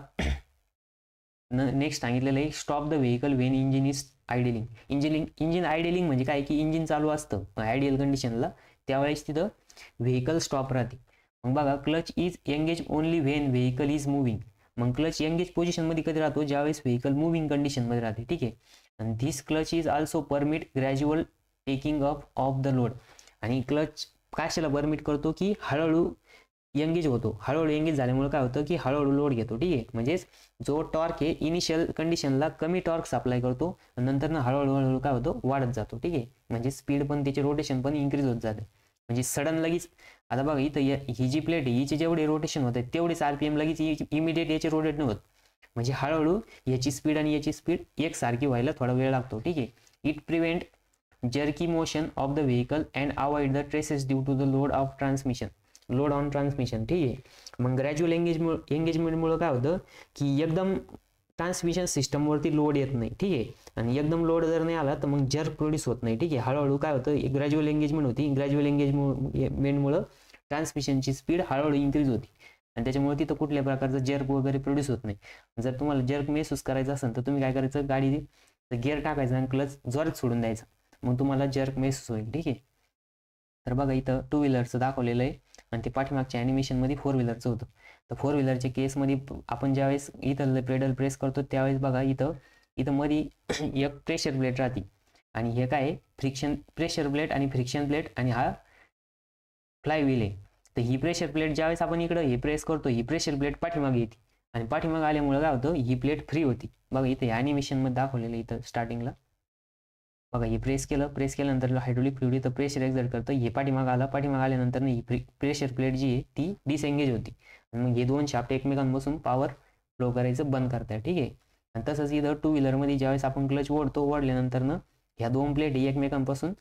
नेक्स्ट सांगितलेलं आहे, stop the vehicle when engine is idling. Engine idling म्हणजे काय की इंजिन चालू असतं आयडियल कंडिशनला, त्यावेळेस तिथं व्हेकल स्टॉप राहते. मग बघा clutch is engage only when vehicle is moving. मग क्लच एंगेज पोझिशनमध्ये कधी राहतो, ज्यावेळेस व्हेकल मुव्हिंग कंडिशनमध्ये राहते. ठीक आहे. आणि this clutch is also permit gradual taking up of the load. आणि क्लच कशाला परमिट करतो की हळूहळू एंगेज होतो. हळूहळू एंगेज झाल्यामुळे काय होतं की हळूहळू लोड घेतो. ठीक आहे. म्हणजेच जो टॉर्क आहे इनिशियल कंडिशनला कमी टॉर्क सप्लाय करतो, नंतर ना हळूहळू काय होतो, वाढत जातो. ठीक आहे. म्हणजे स्पीड पण त्याचे रोटेशन पण इन्क्रीज होत जाते. म्हणजे सडन लगेच आता बघा इथं ही जी प्लेट आहे हिचे जेवढे रोटेशन होत आहे तेवढेच RPM लगेच इमिडिएट याचे रोटेट नाही होत. म्हणजे हळूहळू याची स्पीड आणि याची स्पीड एकसारखी व्हायला थोडा वेळ लागतो. ठीक आहे. It prevent jerky motion of the vehicle and avoid the traces due to the load on transmission. ठीक आहे. मग ग्रॅज्युअल एंगेजमेंटमुळे काय होतं की एकदम ट्रान्समिशन सिस्टमवरती लोड येत नाही. ठीक आहे. आणि एकदम लोड जर नाही आला तर मग जर्क प्रोड्यूस होत नाही. ठीक आहे. हळूहळू काय होतं, ग्रॅज्युअल एंगेजमेंट होती. ग्रॅज्युअल एंगेजमेंटमुळे ट्रान्समिशनची स्पीड हळूहळू इन्क्रीज होती आणि त्याच्यामुळे तिथं कुठल्या प्रकारचं जर्क वगैरे प्रोड्यूस होत नाही. जर तुम्हाला जर्क महसूस करायचा असेल तर तुम्ही काय करायचं, गाडी गिअर टाकायचं आणि क्लच जोरात सोडून द्यायचं, मग तुम्हाला जर्क महसूस होईल. ठीक आहे. तर बघा इथं 2 व्हीलरचं दाखवलेलं आहे आणि ते पाठीमागच्या ॲनिमेशनमध्ये 4 व्हीलरचं होतं. तर 4 व्हीलरच्या केसमध्ये आपण ज्यावेळेस इथं पेडल प्रेस करतो त्यावेळेस बघा इथं मध्ये एक प्रेशर प्लेट राहते आणि हे काय आहे, प्रेशर प्लेट आणि फ्रिक्शन प्लेट आणि हा फ्लाय व्हील आहे. तर ही प्रेशर प्लेट ज्यावेळेस आपण इकडं हे प्रेस करतो, ही प्रेशर प्लेट पाठीमागे येते आणि पाठीमागे आल्यामुळे काय होतं, ही प्लेट फ्री होती. बघा इथं ॲनिमेशनमध्ये दाखवलेलं इथं स्टार्टिंगला बघा, हे प्रेस केल्यानंतर हायड्रोलिक फ्लुइड इथं प्रेशर एक्झर्ट करतं, हे पाठीमागे आल्यानंतर ही प्रेशर प्लेट जी आहे ती डिसएंगेज होती आणि मग हे दोन शाफ्ट एकमेकांपासून पॉवर फ्लो करायचं बंद करतात. ठीक आहे. आणि तसंच इथं 2 व्हीलरमध्ये ज्यावेळेस आपण क्लच ओढल्यानंतर ह्या दोन प्लेट एकमेकांपासून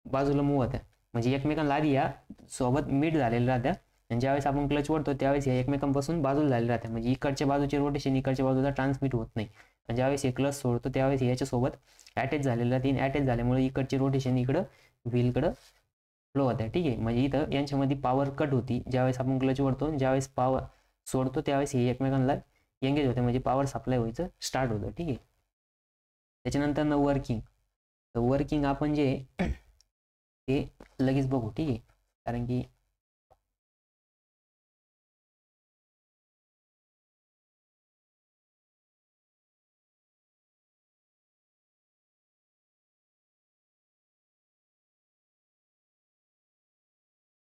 बाजूला मूव्ह होत्या. म्हणजे एकमेकांना आधी या सोबत मीट झालेल्या राहत्या आणि ज्यावेळेस आपण क्लच ओढतो त्यावेळेस ह्या एकमेकांपासून बाजूला झालेल्या राहत्या. म्हणजे इकडच्या बाजूचे रोटेशन इकडच्या बाजूला ट्रान्समिट होत नाही आणि ज्यावेळेस हे क्लच सोडतो त्यावेळेस याच्यासोबत अटॅच झालेलं राहते. अटॅच झाल्यामुळे इकडचे रोटेशन इकडं व्हीलकडं फ्लो होत्या. ठीक आहे. म्हणजे इथं यांच्यामध्ये पॉवर कट होती ज्यावेळेस आपण क्लच ओढतो, ज्यावेळेस पॉवर सोडतो त्यावेळेस हे एकमेकांना एंगेज होते, म्हणजे पॉवर सप्लाय व्हायचं स्टार्ट होतं. ठीक आहे. त्याच्यानंतर वर्किंग आपण जे ते लगेच बघू. ठीक आहे. कारण की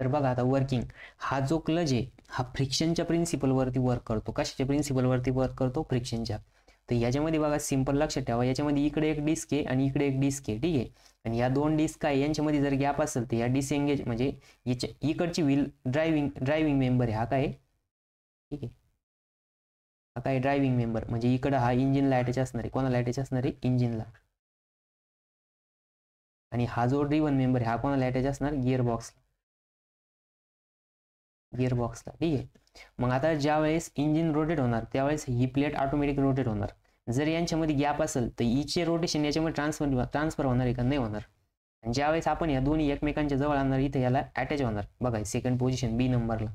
तर बघा आता वर्किंग हा जो क्लच आहे हा फ्रिक्शनच्या प्रिन्सिपलवरती वर्क करतो. कशाच्या प्रिन्सिपलवरती वर्क करतो, फ्रिक्शनच्या. तर याच्यामध्ये बघा सिंपल लक्षात ठेवा, याच्यामध्ये इकडे एक डिस्क आहे आणि इकडे एक डिस्क आहे. ठीक आहे. आणि या दोन डिस्क आहे यांच्यामध्ये जर गॅप असेल तर या डिसएंगेज म्हणजे याच्या इकडची व्हील ड्रायव्हिंग मेंबर आहे हा काय. ठीक आहे. हा काय ड्रायव्हिंग मेंबर म्हणजे इकडं हा इंजिनला अटॅच असणार आहे. कोणाला अटॅच असणार आहे, इंजिनला. आणि हा जो ड्रिव्हन मेंबर आहे हा कोणाला अटॅच असणार, गिअरबॉक्सला. ठीक आहे. मग आता ज्या वेळेस इंजिन रोटेट होणार त्यावेळेस ही प्लेट ऑटोमॅटिक रोटेट होणार. जर यांच्यामध्ये गॅप असेल तर हिचे रोटेशन याच्यामध्ये ट्रान्सफर होणार आहे का, नाही होणार. आणि ज्यावेळेस आपण या दोन्ही एकमेकांच्या जवळ आणणार इथे याला अटॅच होणार बघा सेकंड पोझिशन B नंबरला.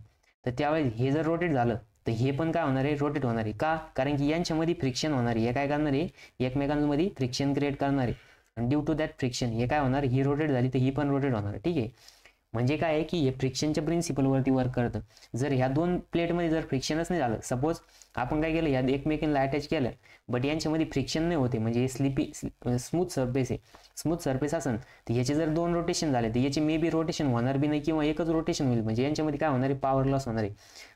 तर त्यावेळेस हे जर रोटेट झालं तर हे पण काय होणार आहे, रोटेट होणार आहे. का, कारण की यांच्यामध्ये फ्रिक्शन होणार आहे. हे काय करणार आहे, एकमेकांमध्ये फ्रिक्शन क्रिएट करणार आहे आणि ड्यू टू दॅट फ्रिक्शन हे काय होणार, ही रोटेट झाली तर ही पण रोटेट होणार आहे. ठीक आहे. म्हणजे काय आहे की हे फ्रिक्शनच्या प्रिन्सिपलवरती वर्क करतं. जर ह्या दोन प्लेटमध्ये जर फ्रिक्शनच नाही झालं, सपोज आपण काय केलं या एकमेकांना अटॅच केलं बट यांच्यामध्ये फ्रिक्शन नाही होते, म्हणजे हे स्मूथ सरफेस आहे. स्मूथ सरफेस असेल तर याचे जर दोन रोटेशन झाले तर याचे मे बी रोटेशन होणार बी नाही किंवा एकच रोटेशन होईल, म्हणजे यांच्यामध्ये काय होणार आहे, पॉवर लॉस होणार आहे.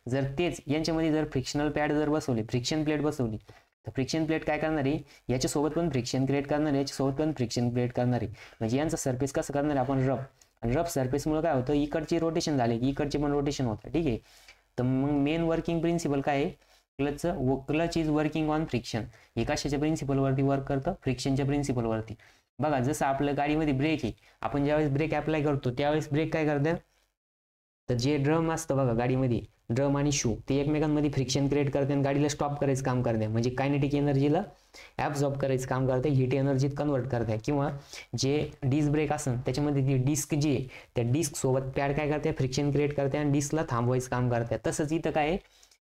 जर तेच यांच्यामध्ये जर फ्रिक्शनल पॅड जर बसवली, फ्रिक्शन प्लेट बसवली तर फ्रिक्शन प्लेट काय करणार आहे, याच्यासोबत पण फ्रिक्शन क्रिएट करणार आहे, याच्यासोबत पण फ्रिक्शन क्रिएट करणार आहे. म्हणजे यांचा सरफेस कसं करणार आहे आपण, रफ. आणि रफ सरफेसमुळे काय होतं, इकडची रोटेशन झाले की इकडचे पण रोटेशन होतं. ठीक आहे. तर मग मेन वर्किंग प्रिन्सिपल काय आहे clutch is working on friction. हे कशाच्या प्रिन्सिपलवरती वर्क करतं, फ्रिक्शनच्या प्रिन्सिपलवरती. बघा जसं आपल्या गाडीमध्ये ब्रेक आहे, आपण ज्यावेळेस ब्रेक अप्लाय करतो त्यावेळेस ब्रेक काय करतात, तर जे ड्रम असतं बघा गाडीमध्ये, ड्रम आणि शू ते एकमेकांमध्ये फ्रिक्शन क्रिएट करते आणि गाडीला स्टॉप करायचं काम करते, म्हणजे कायनेटिक एनर्जीला ॲब्झॉर्ब करायचं काम करते, हीट एनर्जीत कन्वर्ट करते. किंवा जे डिस्क ब्रेक असेल त्याच्यामध्ये जी डिस्क जी आहे त्या डिस्क सोबत पॅड काय करते, फ्रिक्शन क्रिएट करते आणि डिस्कला थांबवायचं काम करते. तसंच इथं काय आहे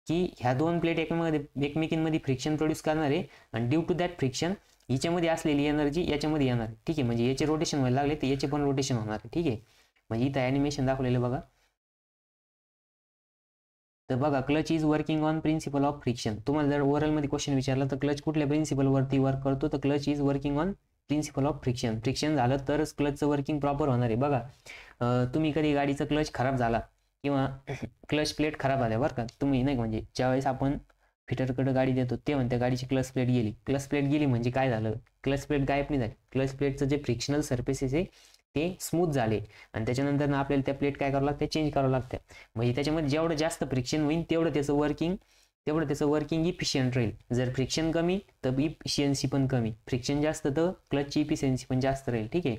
की ह्या दोन प्लेट एकमेकींमध्ये फ्रिक्शन प्रोड्यूस करणार आहे आणि ड्यू टू दॅट फ्रिक्शन याच्यामध्ये असलेली एनर्जी याच्यामध्ये येणार आहे. ठीक आहे, म्हणजे याचे रोटेशन व्हायला लागले तर याचे पण रोटेशन होणार आहे. ठीक आहे, म्हणजे इथं ॲनिमेशन दाखवलेलं बघा. तर बघा clutch is working on principle of friction. तुम्हाला जर ओरलमध्ये क्वेश्चन विचारला तर क्लच कुठल्या प्रिन्सिपलवरती वर्क करतो, तर clutch is working on principle of friction. Friction झालं तरच क्लचचं वर्किंग प्रॉपर होणार आहे. बघा तुम्ही कधी गाडीचा क्लच खराब झाला किंवा क्लच प्लेट खराब झाल्या बरं का, तुम्ही नाही म्हणजे ज्यावेळेस आपण फिटरकडे गाडी देतो ते म्हणते गाडीची क्लच प्लेट गेली. क्लच प्लेट गेली म्हणजे काय झालं, क्लच प्लेट गायब नाही झाली, क्लच प्लेटचं जे फ्रिक्शनल सर्फेसेस आहे ते स्मूथ झाले आणि त्याच्यानंतर ना आपल्याला त्या प्लेट काय करावं लागते, चेंज करावं लागतं. म्हणजे त्याच्यामध्ये जेवढं जास्त फ्रिक्शन होईल तेवढं त्याचं वर्किंग इफिशियंट राहील. जर फ्रिक्शन कमी तर इफिशियन्सी पण कमी, फ्रिक्शन जास्त तर क्लचची इफिशियन्सी पण जास्त राहील. ठीक आहे.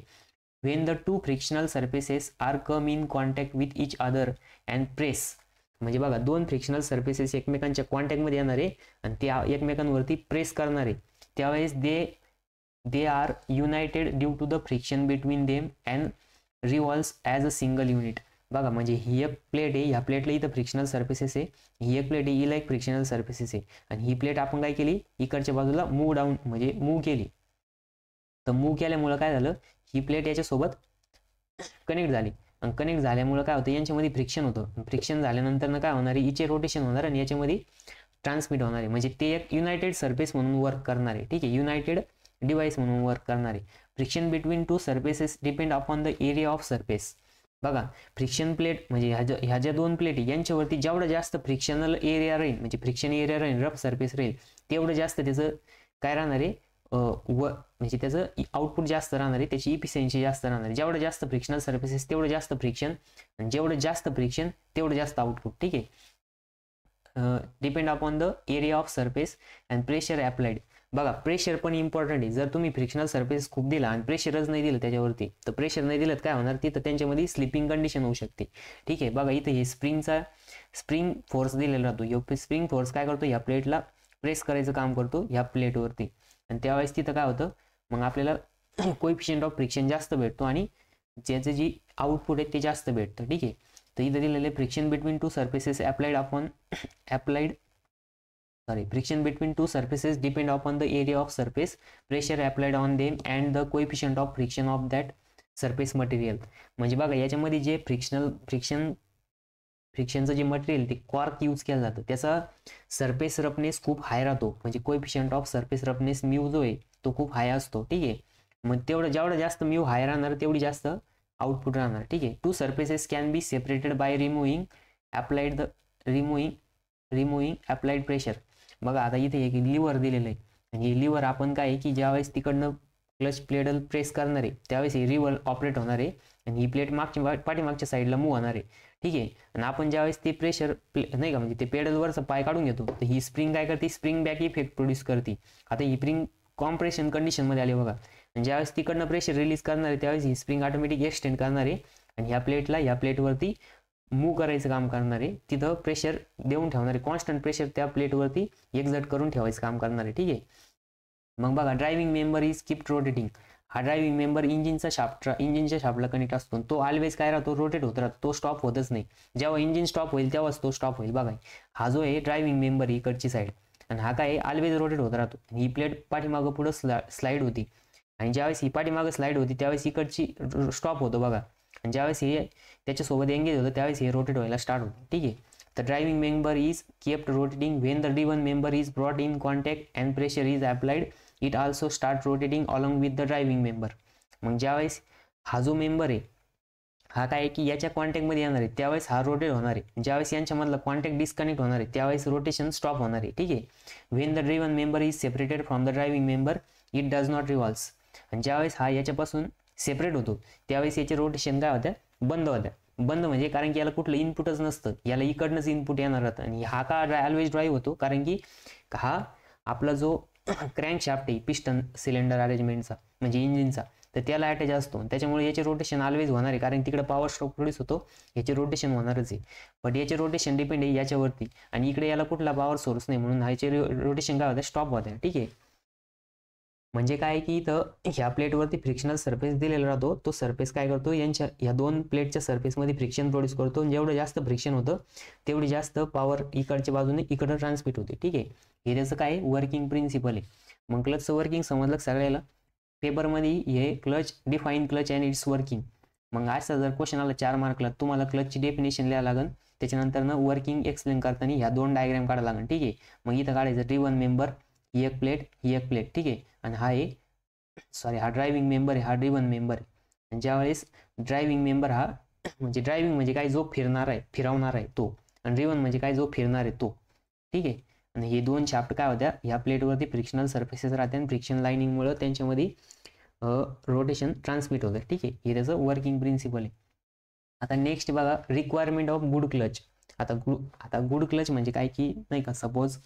When the two frictional surfaces are come in contact with each other and press, म्हणजे बघा दोन फ्रिक्शनल सर्फेसेस एकमेकांच्या कॉन्टॅक्टमध्ये येणार आहे आणि ते एकमेकांवरती प्रेस करणार आहे, त्यावेळेस they are united due to the friction between them and revolves as a single unit. बघा म्हणजे ही एक प्लेट आहे, ह्या प्लेटला इथं फ्रिक्शनल सर्फेसेस आहे, ही एक प्लेट आहे हिला एक फ्रिक्शनल सर्फेसेस आहे आणि ही प्लेट आपण काय केली इकडच्या बाजूला मूव डाऊन म्हणजे मूव केली. तर मूव केल्यामुळं काय झालं, ही प्लेट याच्यासोबत कनेक्ट झाली आणि कनेक्ट झाल्यामुळं काय होतं यांच्यामध्ये फ्रिक्शन होतं. फ्रिक्शन झाल्यानंतर काय होणार आहे, हिचे रोटेशन होणार आणि याच्यामध्ये ट्रान्समिट होणार आहे, म्हणजे ते एक युनायटेड सर्फेस म्हणून वर्क करणार आहे. ठीक आहे, युनायटेड डिवाइस म्हणून वर्क करणारे. Friction between two surfaces depend upon the area of surface. बघा फ्रिक्शन प्लेट म्हणजे ह्या ज्या दोन प्लेट आहे यांच्यावरती जेवढं जास्त फ्रिक्शनल एरिया राहील म्हणजे फ्रिक्शन एरिया राहील, रफ सर्फेस राहील, तेवढं जास्त त्याचं काय राहणार आहे म्हणजे त्याचं आउटपुट जास्त राहणार आहे, त्याची इफिशियन्सी जास्त राहणार आहे. जेवढं जास्त फ्रिक्शनल सर्फेसेस तेवढं जास्त फ्रिक्शन आणि जेवढं जास्त फ्रिक्शन तेवढं जास्त आउटपुट. ठीक आहे. Depend upon the area of surface and pressure applied. बघा प्रेशर पण इम्पॉर्टंट आहे. जर तुम्ही फ्रिक्शनल सर्फेस खूप दिला आणि प्रेशरच नाही दिलं त्याच्यावरती, तर प्रेशर नाही दिलं काय होणार, तिथं त्यांच्यामध्ये स्लिपिंग कंडिशन होऊ शकते. ठीक आहे. बघा इथं हे स्प्रिंग फोर्स दिलेला राहतो, स्प्रिंग फोर्स काय करतो, ह्या प्लेटला प्रेस करायचं काम करतो ह्या प्लेटवरती आणि त्यावेळेस तिथं काय होतं, मग आपल्याला कोएफिशियंट ऑफ फ्रिक्शन जास्त भेटतो आणि ज्याचं जी आउटपुट आहे ते जास्त भेटतं. ठीक आहे. तर इथं दिलेलं आहे friction between two surfaces friction between two surfaces depend upon the area of surface, pressure applied on them and the coefficient of friction of that surface material. म्हणजे बघा याच्यामध्ये जे फ्रिक्शनचं जे मटेरियल ते कॉर्क यूज केलं जातं त्याचा सरफेस रफनेस खूप हाय राहतो, म्हणजे coefficient of surface roughness mu जो आहे तो खूप हाय असतो. ठीक आहे. मग जेवढं जास्त म्यू हाय राहणार तेवढी जास्त आउटपुट राहणार. ठीक आहे. Two surfaces can be separated by removing applied pressure. बघा आता इथे एक लिव्हर दिलेलं आहे आणि हे लिव्हर आपण काय आहे की ज्यावेळेस तिकडनं क्लच प्लेडल प्रेस करणार आहे त्यावेळेस हे लिव्हर ऑपरेट होणार आहे आणि ही प्लेट पाठीमागच्या साईडला मूव्ह होणार आहे. ठीक आहे. आणि आपण ज्यावेळेस ते प्रेशर नाही का म्हणजे ते पेडलवरचं पाय काढून घेतो तर ही स्प्रिंग काय करते, स्प्रिंग बॅक इफेक्ट प्रोड्यूस करते. आता ही स्प्रिंग कॉम्प्रेशन कंडिशनमध्ये आली बघा, आणि ज्यावेळेस तिकडनं प्रेशर रिलीज करणार आहे त्यावेळेस ही स्प्रिंग ऑटोमॅटिक एक्सटेंड करणार आहे आणि ह्या प्लेटवरती मूव्ह करायचं काम करणार आहे, तिथं प्रेशर देऊन ठेवणार आहे, कॉन्स्टंट प्रेशर त्या प्लेटवरती एक्झर्ट करून ठेवायचं काम करणार आहे. ठीक आहे. मग बघा driving member is keep rotating. हा ड्रायव्हिंग मेंबर इंजिनच्या शाफ्टला कनेक्ट असतो, तो ऑलवेज काय राहतो, रोटेट होत राहतो, तो स्टॉप होतच नाही. जेव्हा इंजिन स्टॉप होईल तेव्हाच तो स्टॉप होईल. बघा हा जो आहे ड्रायव्हिंग मेंबर इकडची साईड आणि हा काय ऑलवेज रोटेट होत राहतो. ही प्लेट पाठीमागं पुढं स्लाईड होती आणि ज्यावेळेस ही पाठीमागं स्लाईड होती त्यावेळेस इकडची स्टॉप होतो बघा, आणि ज्यावेळेस हे त्याच्यासोबत एंगेज होतं त्यावेळेस हे रोटेट व्हायला स्टार्ट होतं. ठीक आहे. तर driving member is kept rotating when the driven member is brought in contact and pressure is applied, it also start rotating along with the driving member. मग ज्यावेळेस हा जो मेंबर आहे हा काय आहे की याच्या कॉन्टॅक्टमध्ये येणार आहे त्यावेळेस हा रोटेट होणार आहे, ज्यावेळेस यांच्यामधला कॉन्टॅक्ट डिस्कनेक्ट होणार आहे त्यावेळेस रोटेशन स्टॉप होणार आहे. ठीक आहे. When the driven member is separated from the driving member it does not revolves. आणि ज्यावेळेस हा याच्यापासून सेपरेट होतो त्यावेळेस याचे रोटेशन काय होत्या, बंद होत्या. बंद म्हणजे कारण की याला कुठलं इनपुटच नसतं, याला इकडनंच इनपुट येणार राहतं आणि हा का ऑलवेज ड्राईव्ह होतो कारण की हा आपला जो क्रँक शाफ्ट आहे पिस्टन सिलेंडर अरेंजमेंटचा म्हणजे इंजिनचा तर त्याला अटॅच असतो, त्याच्यामुळे याचे रोटेशन ऑलवेज होणार आहे, कारण तिकडे पॉवर स्ट्रोक प्रोड्यूस होतो, याचे रोटेशन होणारच आहे. बट याचे रोटेशन डिपेंड आहे याच्यावरती, आणि इकडे याला कुठला पॉवर सोर्स नाही, म्हणून ह्याचे रोटेशन काय होतं, स्टॉप होतं. ठीक आहे. म्हणजे काय की इथं ह्या प्लेटवरती फ्रिक्शनल सरफेस दिलेला राहतो, तो सरफेस काय करतो, ह्या दोन प्लेटच्या सरफेसमध्ये फ्रिक्शन प्रोड्यूस करतो. जेवढं जास्त फ्रिक्शन होतं तेवढी जास्त पॉवर इकडच्या बाजूने इकडं ट्रान्समिट होते. ठीक आहे. हे त्याचं काय वर्किंग प्रिन्सिपल आहे. मग क्लचचं वर्किंग समजलं सगळ्याला. पेपरमध्ये हे clutch define clutch and it's working. मग असा जर क्वेश्चन आला 4 मार्कला, तुम्हाला क्लचची डेफिनेशन लिहावं लागेल, त्याच्यानंतर वर्किंग एक्सप्लेन करताना ह्या 2 डायग्राम काढावं लागेल. ठीक आहे. मग इथं काढायचं ड्रिव्हन मेंबर, ही एक प्लेट, ही एक प्लेट. ठीक आहे. आणि हा ड्रायव्हिंग मेंबर आहे, हा ड्रिव्हन मेंबर आहे. आणि ज्यावेळेस ड्रायव्हिंग मेंबर हा म्हणजे ड्रायव्हिंग म्हणजे काय, जो फिरणार आहे, फिरवणार आहे तो, आणि ड्रिव्हन म्हणजे काय, जो फिरणार आहे तो. ठीक आहे. आणि हे 2 शाफ्ट काय होत्या, ह्या प्लेटवरती फ्रिक्शनल सरफेसेस राहते, आणि फ्रिक्शन लाईनिंगमुळे त्यांच्यामध्ये रोटेशन ट्रान्समिट होतं. ठीक आहे. हे त्याचं वर्किंग प्रिन्सिपल आहे. आता नेक्स्ट बघा, रिक्वायरमेंट ऑफ गुड क्लच. आता गुड क्लच म्हणजे काय की नाही का, सपोज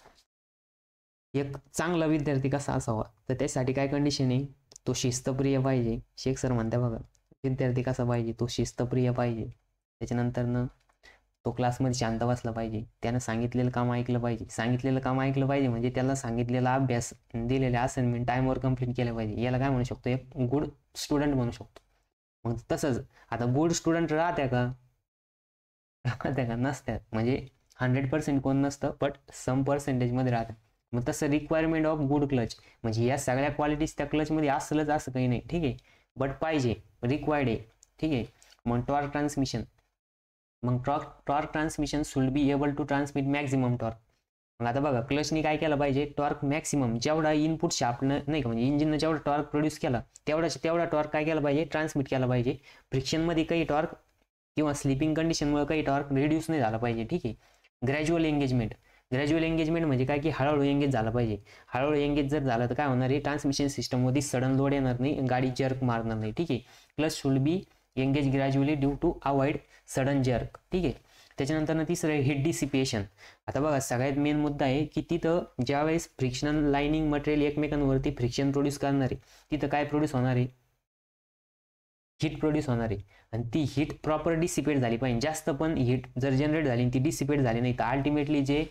एक चांगला विद्यार्थी कसा असावा, तर त्यासाठी काय कंडिशन आहे, तो शिस्तप्रिय पाहिजे. शेख सर म्हणते बघा, विद्यार्थी कसा पाहिजे, तो शिस्तप्रिय पाहिजे. त्याच्यानंतर तो क्लासमध्ये शांत बसला पाहिजे, त्यानं सांगितलेलं काम ऐकलं पाहिजे. सांगितलेलं काम ऐकलं पाहिजे म्हणजे त्याला सांगितलेला अभ्यास, दिलेले असाइनमेंट टाईमवर कंप्लीट केलं पाहिजे. याला काय म्हणू शकतो, एक गुड स्टुडंट म्हणू शकतो. मग तसंच आता गुड स्टुडंट राहत्या का नसत्यात. म्हणजे 100% कोण नसतं, बट सम पर्सेंटेजमध्ये राहतात. मग तसं रिक्वायरमेंट ऑफ गुड क्लच म्हणजे या सगळ्या क्वालिटीज त्या क्लचमध्ये असलंच असं काही नाही. ठीक आहे. बट पाहिजे, रिक्वायर्ड आहे. ठीक आहे. मग टॉर्क ट्रान्समिशन, मग torque transmission should be able to transmit maximum torque. मग आता बघा, क्लचनी काय केलं पाहिजे, टॉर्क मॅक्सिमम जेवढा इनपुट शाफ्टनं नाही का, म्हणजे इंजिननं जेवढा टॉर्क प्रोड्यूस केला तेवढा टॉर्क काय केला पाहिजे, ट्रान्समिट केला पाहिजे. फ्रिक्शनमध्ये काही टॉर्क किंवा स्लिपिंग कंडिशनमुळे काही टॉर्क रिड्यूस नाही झाला पाहिजे. ठीक आहे. ग्रॅज्युअल एंगेजमेंट म्हणजे काय की हळूहळू एंगेज झाला पाहिजे. हळूहळू एंगेज जर झालं तर काय होणार आहे, ट्रान्समिशन सिस्टममध्ये सडन लोड येणार नाही, गाडी जर्क मारणार नाही. ठीक आहे. Clutch should be engage gradually due to avoid sudden jerk. ठीक आहे. त्याच्यानंतर तिसरं आहे हीट डिसिपेशन. आता बघा, सगळ्यात मेन मुद्दा आहे की तिथं ज्यावेळेस फ्रिक्शनल लाईनिंग मटेरियल एकमेकांवरती फ्रिक्शन प्रोड्यूस करणार आहे, तिथं काय प्रोड्यूस होणार आहे, हीट प्रोड्यूस होणार आहे. आणि ती हीट प्रॉपर डिसिपेट झाली पाहिजे. जास्त पण हीट जर जनरेट झाली आणि ती डिसिपेट झाली नाही तर अल्टिमेटली जे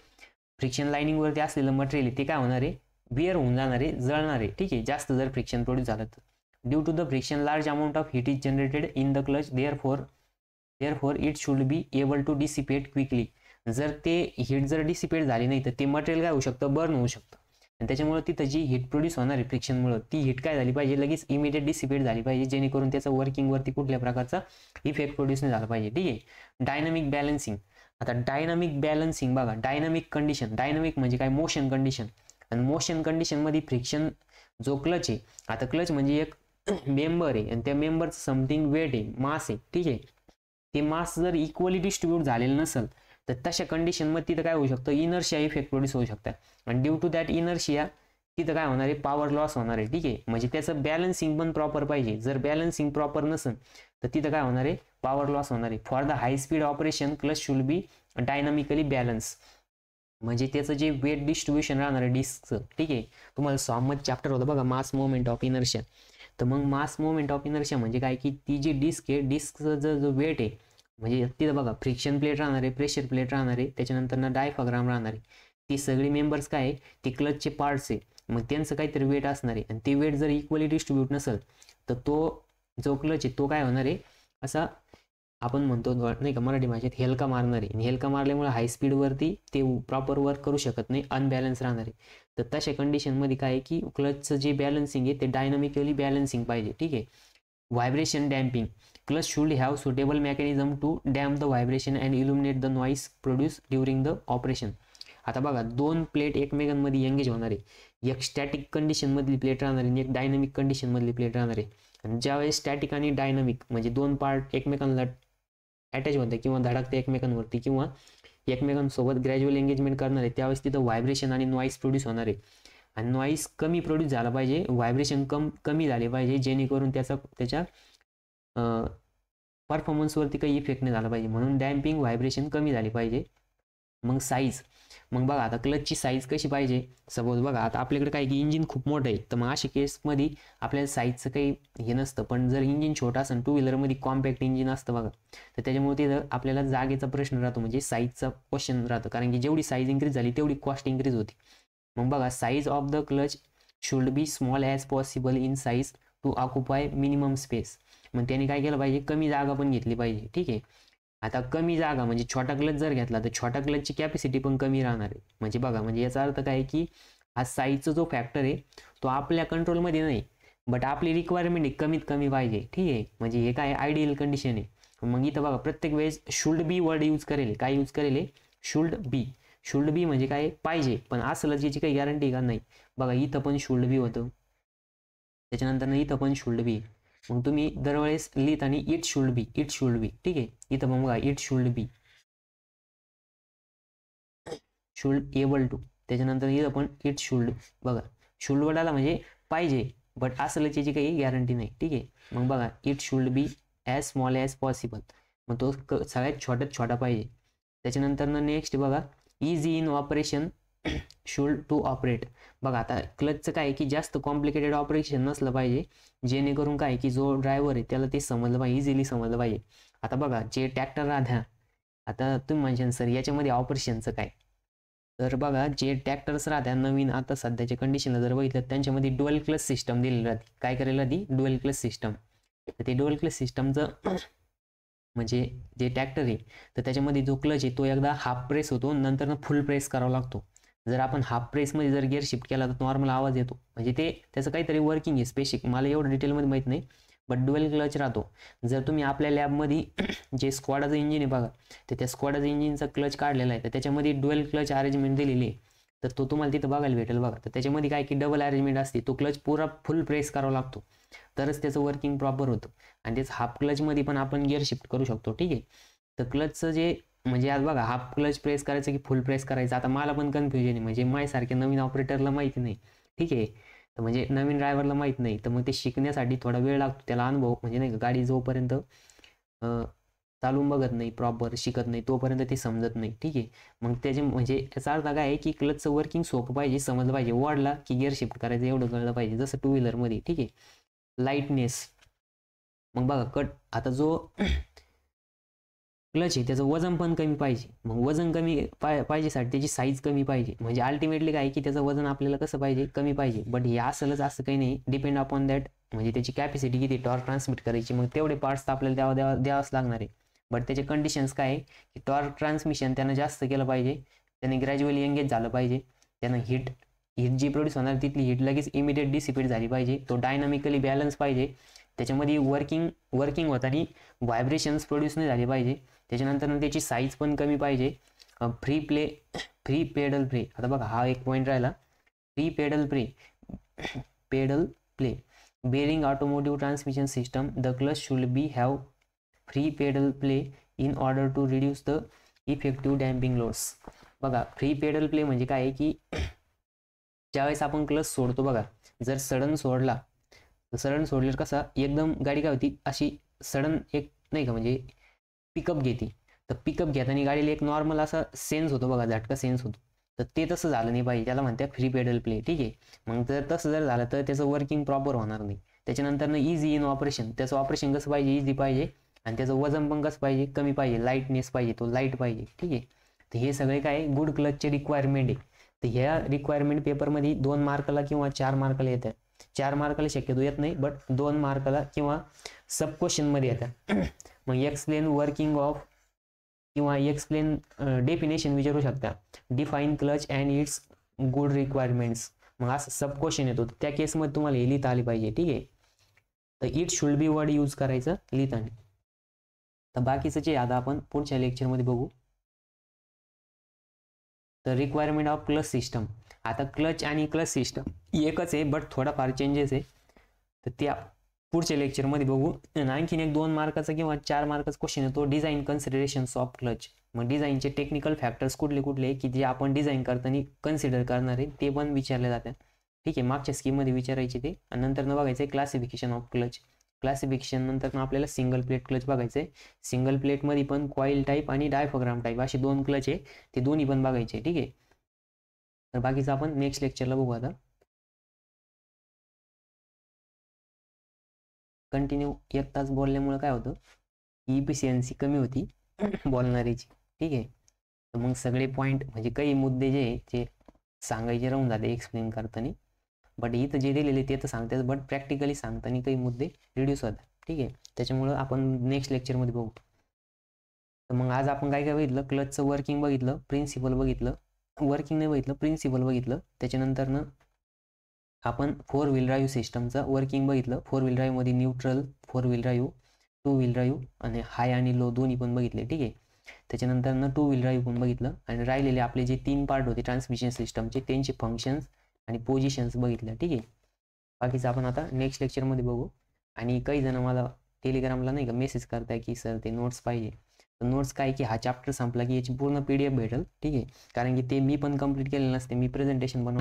फ्रिक्शन लाईनिंगवरती असलेलं मटेरियल आहे ते काय होणार आहे, विअर होऊन जाणार आहे, जळणार आहे. ठीक आहे. जास्त जर फ्रिक्शन प्रोड्यूस झालं तर due to the friction large amount of heat is generated in the clutch, therefore it should be able to dissipate quickly. जर ते हीट जर डिसिपेट झाली नाही तर ते मटेरियल काय होऊ शकतं, बर्न होऊ शकतं. आणि त्याच्यामुळे तिथं जी हीट प्रोड्यूस होणार आहे फ्रिक्शनमुळे, ती हीट काय झाली पाहिजे, लगेच इमिडिएट डिसिपेट झाली पाहिजे, जेणेकरून त्याचा वर्किंगवरती कुठल्या प्रकारचा इफेक्ट प्रोड्यूस नाही झाला पाहिजे. ठीक आहे. Dynamic balancing. आता डायनामिक बॅलन्सिंग बघा, डायनामिक कंडिशन, डायनामिक म्हणजे काय, मोशन कंडिशन. आणि मोशन कंडिशनमध्ये फ्रिक्शन जो क्लच आहे, आता क्लच म्हणजे एक मेंबर आहे आणि त्या मेंबरचं समथिंग वेट आहे, मास आहे. ठीक आहे. ते मास जर इक्वली डिस्ट्रीब्यूट झालेलं नसेल तर तशा कंडिशनमध्ये तिथं काय होऊ शकतं, इनर्शिया इफेक्ट प्रोड्यूस होऊ शकतात. आणि ड्यू टू दॅट इनर्शिया तिथं काय होणार आहे, पॉवर लॉस होणार आहे. ठीक आहे. म्हणजे त्याचं बॅलन्सिंग पण प्रॉपर पाहिजे. जर बॅलन्सिंग प्रॉपर नसेल तर तिथं काय होणार आहे, पॉवर लॉस होणार आहे. For the high speed operation clutch should B dynamically balance. म्हणजे त्याचं जे वेट डिस्ट्रीब्युशन राहणार आहे डिस्कचं. ठीक आहे. तुम्हाला सॉममध्ये चॅप्टर होतं बघा, मास मोमेंट ऑफ इनर्शिया. तर मग मास मोमेंट ऑफ इनर्शिया म्हणजे काय की ती जी डिस्क आहे, डिस्कचं जो वेट आहे, म्हणजे तिथं बघा फ्रिक्शन प्लेट राहणार आहे, प्रेशर प्लेट राहणार आहे, त्याच्यानंतर डायफ्राम राहणार आहे. ती सगळी मेंबर्स काय आहे, ती क्लचचे पार्ट्स आहे. मग त्यांचं काहीतरी वेट असणार आहे आणि ते वेट जर इक्वली डिस्ट्रीब्यूट नसेल तर तो जो क्लच आहे तो काय होणार आहे, असा आपण म्हणतो नाही का मराठी भाषेत, हेलका मारणार आहे. आणि हेलका मारल्यामुळे हाय स्पीडवरती ते प्रॉपर वर्क करू शकत नाही, अनबॅलन्स राहणार आहे. तर तशा कंडिशनमध्ये काय आहे की क्लचचं जे बॅलन्सिंग आहे ते डायनामिकली बॅलन्सिंग पाहिजे. ठीक आहे. Vibration damping. Clutch should have suitable mechanism to damp the vibration and illuminate the noise produce during the operation. आता बघा, 2 प्लेट एकमेकांमध्ये एंगेज होणार आहे. एक स्टॅटिक कंडिशनमधली प्लेट राहणार आहे आणि एक डायनामिक कंडिशनमधली प्लेट राहणार आहे. आणि ज्यावेळेस स्टॅटिक आणि डायनामिक म्हणजे 2 पार्ट एकमेकांना अटॅच होते किंवा धडकते एकमेकांवरती किंवा एकमेकांसोबत ग्रॅज्युअल एंगेजमेंट करणार आहे, त्यावेळेस तिथं व्हायब्रेशन आणि नॉईस प्रोड्यूस होणार आहे. आणि नॉईस कमी प्रोड्यूस झाला पाहिजे, व्हायब्रेशन कमी झाले पाहिजे, जेणेकरून त्याच्या परफॉर्मन्सवरती काही इफेक्ट नाही झाला पाहिजे. म्हणून डॅम्पिंग व्हायब्रेशन कमी झाली पाहिजे. मग साईज, मग बघा आता क्लचची साईज कशी पाहिजे. सपोज बघा आता आपल्याकडे काय की इंजिन खूप मोठं आहे, तर मग अशा केसमध्ये आपल्याला साईजचं काही हे नसतं. पण जर इंजिन छोटा असेल, टू व्हीलरमध्ये कॉम्पॅक्ट इंजिन असतं बघा, तर त्याच्यामुळे तिथं आपल्याला जागेचा प्रश्न राहतो, म्हणजे साईजचा क्वेश्चन राहतं. कारण की जेवढी साईज इन्क्रीज झाली तेवढी कॉस्ट इन्क्रीज होती. मग बघा size of the clutch should be small as possible in size to occupy minimum space. मग त्याने काय केलं पाहिजे, कमी जागा पण घेतली पाहिजे. ठीक आहे. आता कमी जागा म्हणजे छोटा क्लच जर घेतला तर छोटा क्लचची कॅपॅसिटी पण कमी राहणार आहे. म्हणजे बघा, म्हणजे याचा अर्थ काय की हा साईजचा जो फॅक्टर आहे तो आपल्या कंट्रोलमध्ये नाही, बट आपली रिक्वायरमेंट आहे कमीत कमी पाहिजे. ठीक आहे. म्हणजे हे काय आयडियल कंडिशन आहे. मग इथं बघा प्रत्येक वेळेस शुल्ड बी वर्ड यूज करेल. काय यूज करेल? Should be. शुल्ड बी म्हणजे काय, पाहिजे. पण असलच याची काही गॅरंटी का नाही. बघा इथं पण शुल्ड बी होतं, त्याच्यानंतर इथं पण शुल्ड बी. मग तुम्ही दरवेळेस लिहिताना it should be, it should be. ठीक आहे. इथं मग बघा it should be, should able to. त्याच्यानंतर इथं पण इट शुल्ड. बघा शुल्ड वर्ड आला म्हणजे पाहिजे, बट असलच याची काही गॅरंटी नाही. ठीक आहे. मग बघा it should be as small as possible. मग तो सगळ्यात छोट्यात छोटा पाहिजे. त्याच्यानंतर नेक्स्ट बघा easy in operation should to operate. बघा आता क्लचचं काय की जास्त कॉम्प्लिकेटेड ऑपरेशन नसलं पाहिजे, जेणेकरून काय की जो ड्रायव्हर आहे त्याला ते समजलं पाहिजे, इझिली समजलं पाहिजे. आता बघा जे ट्रॅक्टर राहत्या, आता तुम्ही म्हणशाल सर याच्यामध्ये ऑपरेशनचं काय, तर बघा जे ट्रॅक्टर्स राहत्या नवीन आता सध्याच्या कंडिशनला जर बघितलं त्याच्यामध्ये डुअल क्लच सिस्टम दिलेली राहते. काय करायला ती डुअल क्लच सिस्टम. तर ते डुअल क्लच सिस्टमचं म्हणजे जे ट्रॅक्टर आहे तर त्याच्यामध्ये जो क्लच आहे तो एकदा हाफ प्रेस होतो, नंतर फुल प्रेस करावा लागतो. जर आपण हाफ प्रेसमध्ये जर गिअर शिफ्ट केला तर नॉर्मल आवाज येतो. म्हणजे ते त्याचं काहीतरी वर्किंग आहे स्पेसिफिक, मला एवढं डिटेलमध्ये माहीत नाही, बट डुअल क्लच राहतो. जर तुम्ही आपल्या लॅबमध्ये जे स्क्वॉडाचं इंजिन आहे बघा, तर त्या स्क्वॉडाचं इंजिनचा क्लच काढलेला आहे, तर त्याच्यामध्ये डुअल क्लच अरेंजमेंट दिलेली आहे. तर तो तुम्हाला तिथं बघायला भेटेल बघा. तर त्याच्यामध्ये काय की डबल अरेंजमेंट असते, तो क्लच पुरा फुल प्रेस करावा लागतो तरच त्याचं वर्किंग प्रॉपर होतं. आणि तेच हाफ क्लचमध्ये पण आपण गिअर शिफ्ट करू शकतो. ठीक आहे. तर क्लचचं जे म्हणजे आज बघा हाफ क्लच प्रेस करायचं की फुल प्रेस करायचं, आता मला पण कन्फ्युजन आहे, म्हणजे माझ्यासारख्या नवीन ऑपरेटरला माहिती नाही. ठीक आहे. तर म्हणजे नवीन ड्रायव्हरला माहीत नाही, तर मग ते शिकण्यासाठी थोडा वेळ लागतो, त्याला अनुभव म्हणजे नाही का, गाडी जोपर्यंत चालून बघत नाही, प्रॉपर शिकत नाही, तोपर्यंत ते समजत नाही. ठीक आहे. मग त्याचे म्हणजे याचा अर्थ काय आहे की क्लचचं वर्किंग सोपं पाहिजे, समजलं पाहिजे, वाढला की गिअर शिफ्ट करायचं एवढं कळलं पाहिजे, जसं टू व्हीलरमध्ये. ठीक आहे. लाईटनेस, मग बघा कट आता जो क्लच आहे त्याचं वजन पण कमी पाहिजे. मग वजन कमी पाहिजेसाठी त्याची साईज कमी पाहिजे. म्हणजे अल्टिमेटली काय की त्याचं वजन आपल्याला कसं पाहिजे, कमी पाहिजे. बट हे असलंच असं काही नाही, डिपेंड अपॉन दॅट, म्हणजे त्याची कॅपॅसिटी किती टॉर्क ट्रान्समिट करायची, मग तेवढे पार्ट्स तर आपल्याला द्यावंच लागणार आहे. बट त्याचे कंडिशन्स काय आहे की टॉर्क ट्रान्समिशन त्यानं जास्त केलं पाहिजे, त्याने ग्रॅज्युअली एंगेज झालं पाहिजे, त्यानं हीट जी प्रोड्यूस होणार तिथली हीट लगेच इमिडिएट डिसिपेट झाली पाहिजे, तो डायनामिकली बॅलन्स पाहिजे, त्याच्यामध्ये वर्किंग होताना व्हायब्रेशन्स प्रोड्यूस नाही झाले पाहिजे. त्याच्यानंतर त्याची साईज पण कमी पाहिजे. Free pedal play. आता बघा हा एक पॉईंट राहिला, free pedal play bearing automotive transmission system the clutch should be have free pedal play in order to reduce the effective damping loads. बघा फ्री पेडल प्ले म्हणजे काय आहे की ज्यावेळेस आपण क्लच सोडतो बघा, जर सडन सोडल्यावर कसा एकदम गाडी काय होती अशी सडन एक नाही का म्हणजे पिकअप घेते, तर पिकअप घेताना गाडीला एक नॉर्मल असा सेन्स होतो बघा, झटका सेन्स होतो, तर ते तसं झालं नाही पाहिजे, त्याला म्हणतात फ्री पेडल प्ले. ठीक आहे. मग जर तसं जर झालं तर त्याचं वर्किंग प्रॉपर होणार नाही. त्याच्यानंतर इझी इन ऑपरेशन, त्याचं ऑपरेशन कसं पाहिजे, इझी पाहिजे, आणि त्याचं वजन पण कसं पाहिजे, कमी पाहिजे, लाईटनेस पाहिजे, तो लाईट पाहिजे. ठीक आहे. तर हे सगळे काय गुड क्लचचे रिक्वायरमेंट आहे. तर ह्या रिक्वायरमेंट पेपरमध्ये 2 मार्काला किंवा 4 मार्काला येतात. 4 मार्काला शक्यतो येत नाही, बट 2 मार्काला किंवा सब क्वेश्चनमध्ये येतात. मग एक्सप्लेन वर्किंग ऑफ किंवा एक्सप्लेन डेफिनेशन विचारू शकता, define clutch and it's good requirements. मग असं सब क्वेश्चन येतो, त्या केसमध्ये तुम्हाला हे लिहिता आली पाहिजे. ठीक आहे. तर it should B word use करायचं लिहिताना. तर बाकीचं जे आता आपण पुढच्या लेक्चरमध्ये बघू. तर रिक्वायरमेंट ऑफ क्लच सिस्टम, आता क्लच आणि क्लच सिस्टम एकच आहे, बट थोडाफार चेंजेस आहे, तर त्या पुढच्या लेक्चरमध्ये बघू. आणखीन एक 2 मार्काचा किंवा 4 मार्काचा क्वेश्चन येतो, डिझाईन कन्सिडरेशन्स ऑफ क्लच. मग डिझाईनचे टेक्निकल फॅक्टर्स कुठले की जे आपण डिझाईन करताना कन्सिडर करणार आहे ते पण विचारले जातात. ठीक आहे. मागच्या स्कीममध्ये विचारायचे ते, आणि नंतर बघायचं क्लासिफिकेशन ऑफ क्लच. क्लासिफिकेशन नंतर आपल्याला सिंगल प्लेट क्लच बघायचं आहे. सिंगल प्लेटमध्ये पण कॉईल टाईप आणि डायफ्राम टाईप असे 2 क्लच आहे, ते दोन्ही पण बघायचे. ठीक आहे, तर बाकीचं आपण नेक्स्ट लेक्चरला बघू. आता कंटिन्यू 1 तास बोलल्यामुळे काय होतं, इफिशियन्सी कमी होती बोलणारीची. ठीक आहे, तर मग सगळे पॉईंट म्हणजे काही मुद्दे जे आहे ते सांगायचे राहून जाते एक्सप्लेन करताना. बट इथं जे दिलेले ते तर सांगतात, बट प्रॅक्टिकली सांगताना काही मुद्दे रिड्यूस होतात. ठीक आहे, त्याच्यामुळं आपण नेक्स्ट लेक्चरमध्ये बघू. तर मग आज आपण काय काय बघितलं, क्लचचं वर्किंग बघितलं, प्रिन्सिपल बघितलं, वर्किंग नाही बघितलं, प्रिन्सिपल बघितलं. त्याच्यानंतरनं आपण 4 व्हील ड्राईव्ह सिस्टमचं वर्किंग बघितलं. 4 व्हील ड्राईव्हमध्ये neutral, 4 wheel drive, 2 wheel drive आणि हाय आणि लो दोन्ही पण बघितले. ठीक आहे, त्याच्यानंतर 2 व्हील ड्राईव्ह पण बघितलं आणि राहिलेले आपले जे 3 पार्ट होते ट्रान्समिशन सिस्टमचे त्यांचे फंक्शन्स आणि पोझिशन्स बघितल्या. ठीक आहे, बाकीचं आपण आता नेक्स्ट लेक्चरमध्ये बघू. आणि काही जण मला टेलिग्रामला नाही का मेसेज करताय की सर ते नोट्स पाहिजे. तर नोट्स काय की हा चॅप्टर संपला की याची पूर्ण PDF भेटेल. ठीक आहे, कारण की ते मी पण कंप्लीट केलेलं नसते, मी प्रेझेंटेशन बनव